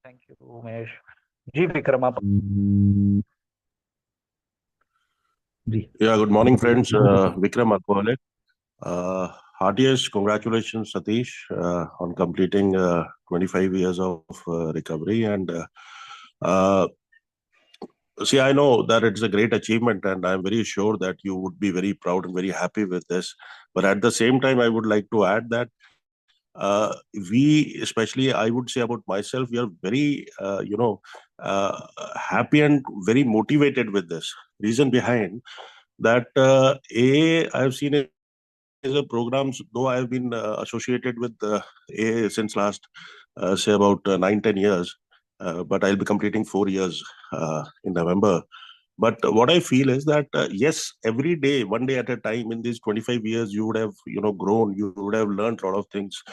Thank you Umesh ji. Vikram आप जी।
Yeah, good morning, friends. Vikram Akwale. Heartiest congratulations, Satish, on completing 25 years of recovery. And see, I know that it's a great achievement, and I'm very sure that you would be very proud and very happy with this. But at the same time, I would like to add that we, especially I would say about myself, we are very, happy and very motivated with this. Reason behind that, I've seen it as a programs, though I've been associated with AA since last, say about 9-10 years, but I'll be completing 4 years in November. But what I feel is that yes, every day, one day at a time, in these 25 years, you would have grown. You would have learned a lot of things.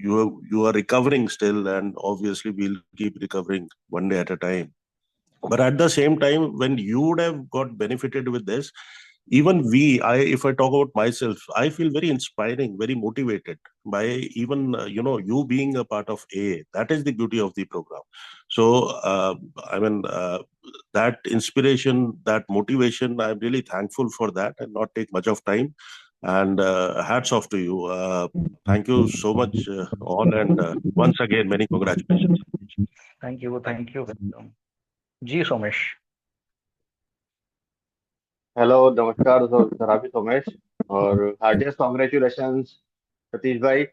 You are recovering still, and obviously we'll keep recovering one day at a time. But at the same time, when you would have got benefited with this, even if I talk about myself, I feel very inspiring, very motivated by even you being a part of AA. That is the beauty of the program. So that inspiration, that motivation, I'm really thankful for that, and not take much of time. And hats off to you. Thank you so much, all, and once again, many congratulations.
Thank you Vikram ji. Somesh
hello, नमस्कार सराबी सोमेश, और heartiest congratulation Satish भाई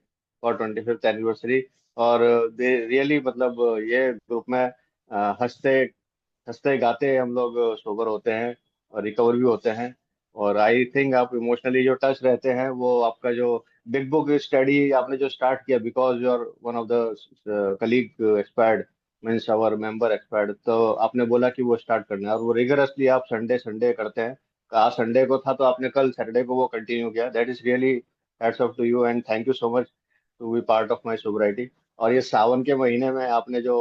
for 25th anniversary. और they really मतलब ये group में हंसते हंसते गाते हम लोग सोबर होते हैं और रिकवर भी होते हैं। और आई थिंक आप इमोशनली जो टच रहते हैं, वो आपका जो बिग बुक स्टडी आपने जो स्टार्ट किया, because you are one of the colleague expired, means our member expired, तो आपने बोला कि वो स्टार्ट करना है, और वो रिगरसली आप संडे संडे करते हैं। आज संडे को था तो आपने कल सैटरडे को वो कंटिन्यू किया। That is really hats off to you, and thank you so much to be part of my sobriety. और ये सावन के महीने में आपने जो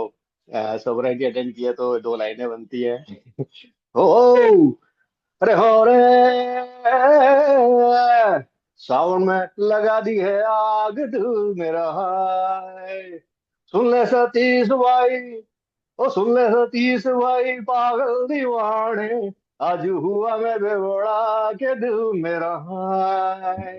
सोबराइटी अटेंड किया, तो दो लाइनें बनती है ओ अरे हो रे, सावन में लगा दी है आग तू मेरा हाय, सुन ले सतीश भाई, ओ सुन ले सतीश भाई, पागल दीवाने, आज हुआ मैं बेवड़ा के दिल मेरा हाय,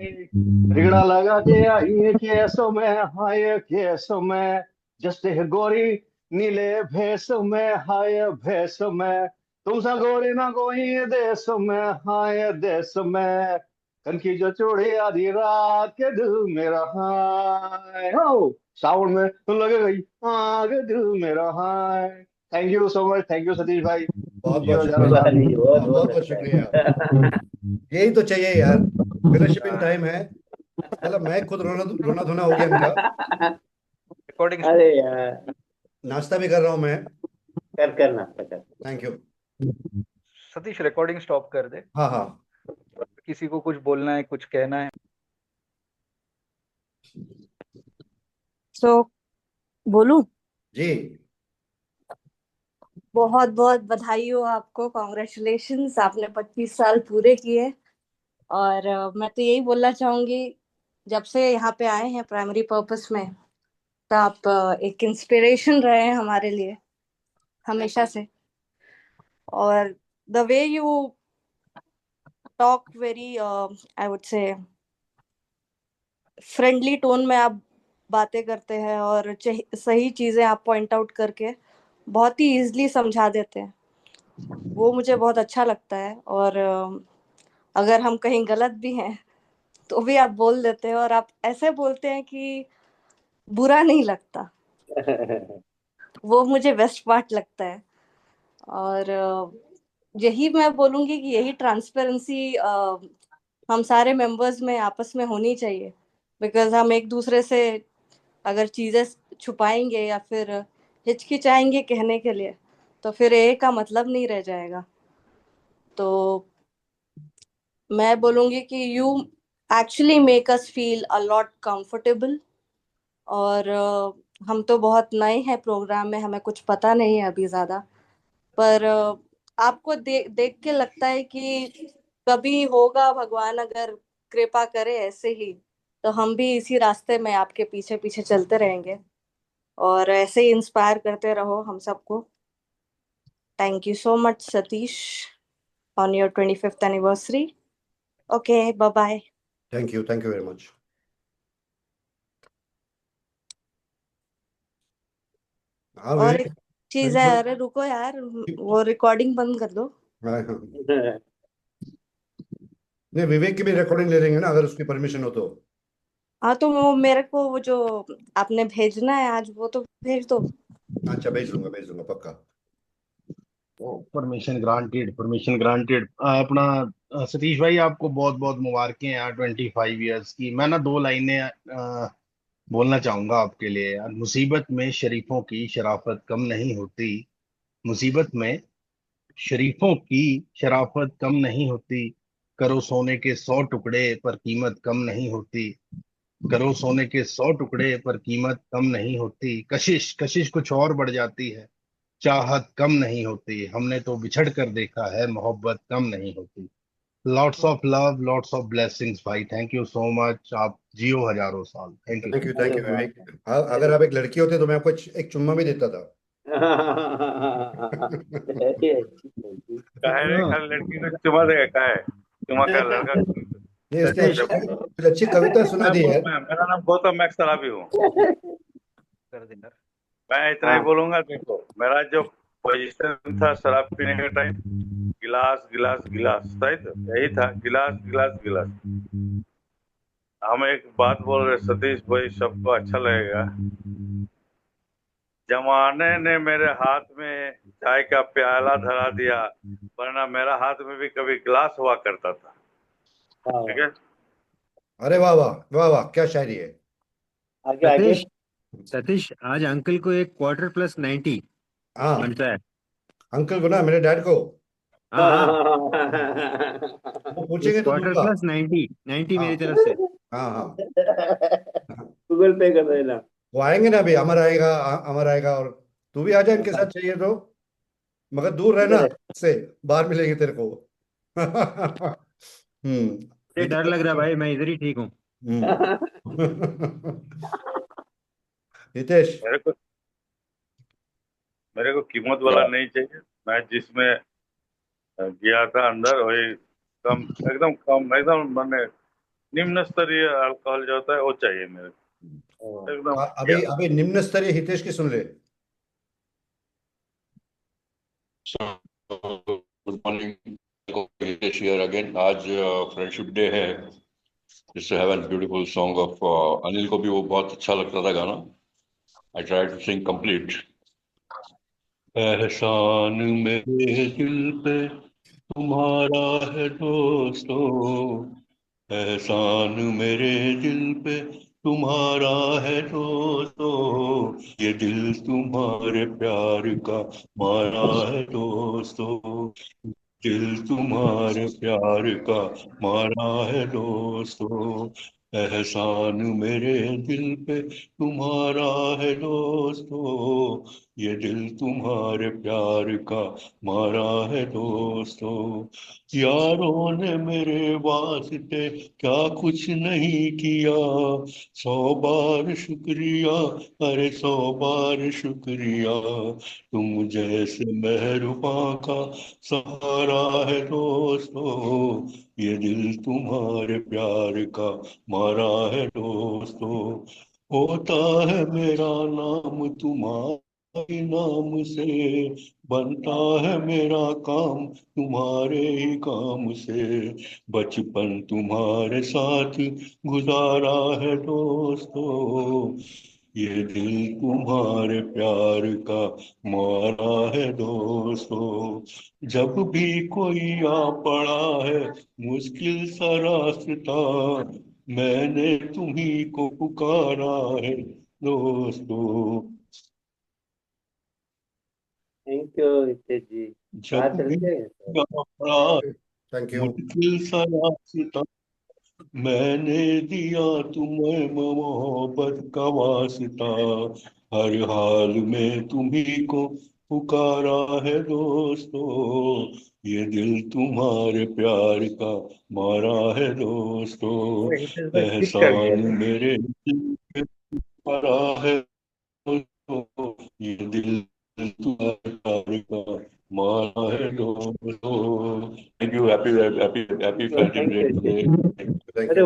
रिगड़ा लगा के आई है केसों में, हाय केसों में, जस्ते है गोरी नीले भेस में, हाय भेस में, तुमसा गोरी ना कोई देश में, हाय देश में, कनकी जो चूड़ी आधी रात के दिल मेरा हाय, हो सावन में तुम लगे गई आग दिल मेरा हाय। Thank you so much, thank you Satish भाई।
बहुत
जियो
बहुत
जानो साल।
शुक्रिया, बहुत बहुत शुक्रिया। यही तो चाहिए यार, फेलोशिपिंग टाइम है। मतलब मैं खुद रोना धोना हो गया मेरा।
रिकॉर्डिंग
अरे यार,
नाश्ता भी कर रहा हूँ मैं।
कर नाश्ता कर।
Thank you
Satish, recording stop कर दे।
हाँ हाँ,
किसी को कुछ बोलना है, कुछ कहना है?
सो बोलूं?
जी।
बहुत बहुत बधाई हो आपको, कॉन्ग्रेचुलेशंस, आपने 25 साल पूरे किए। और मैं तो यही बोलना चाहूंगी, जब से यहाँ पे आए हैं प्राइमरी पर्पस में, तो आप एक इंस्पिरेशन रहे हैं हमारे लिए हमेशा से। और the way you talk very I would say friendly tone में आप बातें करते हैं, और सही चीजें आप पॉइंट आउट करके बहुत ही इजीली समझा देते हैं, वो मुझे बहुत अच्छा लगता है। और अगर हम कहीं गलत भी हैं तो भी आप बोल देते हैं, और आप ऐसे बोलते हैं कि बुरा नहीं लगता। वो मुझे बेस्ट पार्ट लगता है। और
यही मैं बोलूंगी कि यही ट्रांसपेरेंसी हम सारे मेंबर्स में आपस में होनी चाहिए। बिकॉज हम एक दूसरे से अगर चीजें छुपाएंगे या फिर हिचकिचाएंगे कहने के लिए, तो फिर ए का मतलब नहीं रह जाएगा। तो मैं बोलूंगी कि you actually make us feel a lot comfortable. और हम तो बहुत नए हैं प्रोग्राम में, हमें कुछ पता नहीं है अभी ज्यादा। पर आपको देख के लगता है कि कभी होगा, भगवान अगर कृपा करे ऐसे ही, तो हम भी इसी रास्ते में आपके पीछे पीछे चलते रहेंगे और ऐसे ही इंस्पायर करते रहो हम सबको। Thank you so much Satish on your 25th anniversary. Okay, bye bye.
Thank you very much. हाँ
और
विवेक,
एक चीज है, अरे रुको यार, वो रिकॉर्डिंग बंद कर दो।
हाँ हाँ। नहीं, विवेक की भी रिकॉर्डिंग ले लेंगे ना, अगर उसकी परमिशन हो तो।
हाँ, तो वो मेरे को वो जो आपने भेजना है आज, वो तो भेज दो।
अच्छा, भेज दूंगा पक्का।
Permission granted, permission granted. अपना सतीश भाई, आपको बहुत बहुत मुबारकें यार 25 ईयर्स की। मैं ना 2 लाइनें बोलना चाहूंगा आपके लिए यार। मुसीबत में शरीफों की शराफत कम नहीं होती, मुसीबत में शरीफों की शराफत कम नहीं होती। करो सोने के 100 टुकड़े पर कीमत कम नहीं होती, करो सोने के 100 टुकड़े पर कीमत कम नहीं होती। कशिश कशिश कुछ और बढ़ जाती है, चाहत कम नहीं होती। हमने तो बिछड़ कर देखा है, मोहब्बत कम नहीं होती। Lots of love, lots of blessings भाई। Thank you so much. आप जियो हजारों साल। Thank you.
Thank you Vivek. अगर आप एक लड़की होते तो मैं आपको एक चुम्मा भी देता था।
काहे रे, खाली लड़की को चुमा देगा? काहे चुमा का लड़का?
ये उसने
सतीश
कुछ अच्छी कविता सुना दी है।
मेरा नाम गौतम, मैं शराबी हूँ।
कर देना।
मैं इतना ही बोलूंगा। देखो, मेरा जो पोजीशन था शराब पीने के टाइम, गिलास गिलास गिलास, सही तो यही था, गिलास गिलास गिलास। हम एक बात बोल रहे सतीश भाई, सबको अच्छा लगेगा। जमाने ने मेरे हाथ में चाय का प्याला धरा दिया, वरना मेरा हाथ में भी कभी गिलास हुआ करता था। ठीक है।
अरे वाह वाह वाह वाह, क्या शायरी है।
आगे आगे।
सतीश, सतीश आज अंकल को एक क्वार्टर +90
हाँ,
बनता है।
अंकल को ना, मेरे डैड को।
हाँ हाँ,
वो
एक
पूछेंगे तो
क्वार्टर
दूंगा।
प्लस 90 90
हाँ
मेरी तरफ से।
हाँ हाँ।
गूगल पे कर देना।
वो आएंगे ना अभी, अमर आएगा, अमर आएगा, और तू भी आ जा इनके साथ चाहिए तो, मगर दूर रहना
किधर है?
से, बाहर मिलेंगे तेरे को।
मुझे डर लग रहा है भाई, मैं इधर ही ठीक हूँ।
हितेश।
मेरे को कीमत वाला नहीं चाहिए। मैं जिसमें गया था अंदर, वही कम, एकदम कम, एकदम मैंने निम्न स्तरीय अल्कोहल जो होता है वो चाहिए मेरे को, एकदम
अभी
बढ़िया।
अभी निम्न स्तरीय हितेश की सुन ले।
Good morning here again. आज फ्रेंडशिप डे है। Just have an beautiful song of Anil को भी वो बहुत अच्छा लगता था गाना। I try to sing complete. एहसान मेरे दिल पे तुम्हारा है दोस्तों, एहसान मेरे दिल पे तुम्हारा है दोस्तों, ये दिल तुम्हारे प्यार का मारा है दोस्तों, दिल तुम्हारे प्यार का मारा है दोस्तों, एहसान मेरे दिल पे तुम्हारा है दोस्तों, ये दिल तुम्हारे प्यार का मारा है दोस्तों, यारों ने मेरे वास्ते क्या कुछ नहीं किया, 100 बार शुक्रिया, अरे 100 बार शुक्रिया, तुम जैसे मेहरबां का सहारा है दोस्तों, ये दिल तुम्हारे प्यार का मारा है दोस्तों, होता है मेरा नाम तुम्हारे नाम से, बनता है मेरा काम तुम्हारे ही काम से, बचपन तुम्हारे साथ गुजारा है दोस्तों, ये दिल तुम्हारे प्यार का मारा है दोस्तों। जब भी कोई आ पड़ा है मुश्किल सा रास्ता, मैंने तुम्ही को पुकारा है दोस्तों।
थैंक यू हितेश जी। बाहर
जब
चले
भी
जाएंगे
आ पड़ा
थैंक यू।
मुश्किल सा रास्ता, मैंने दिया तुम्हें मोहब्बत का वास्ता। हर हाल में तुम्ही को पुकारा है दोस्तों। ये दिल तुम्हारे प्यार का मारा है दोस्तों।
हितेश भाई ठीक कर दिया
एहसान
था।
मेरे दिल पे पड़ा है दोस्तों। ये दिल तुम्हारे प्यार का मारा है दोस्तों। Thank you. Happy happy happy
thank you
Friday
Hitesh ji.
Today.
Thank
अरे
यू।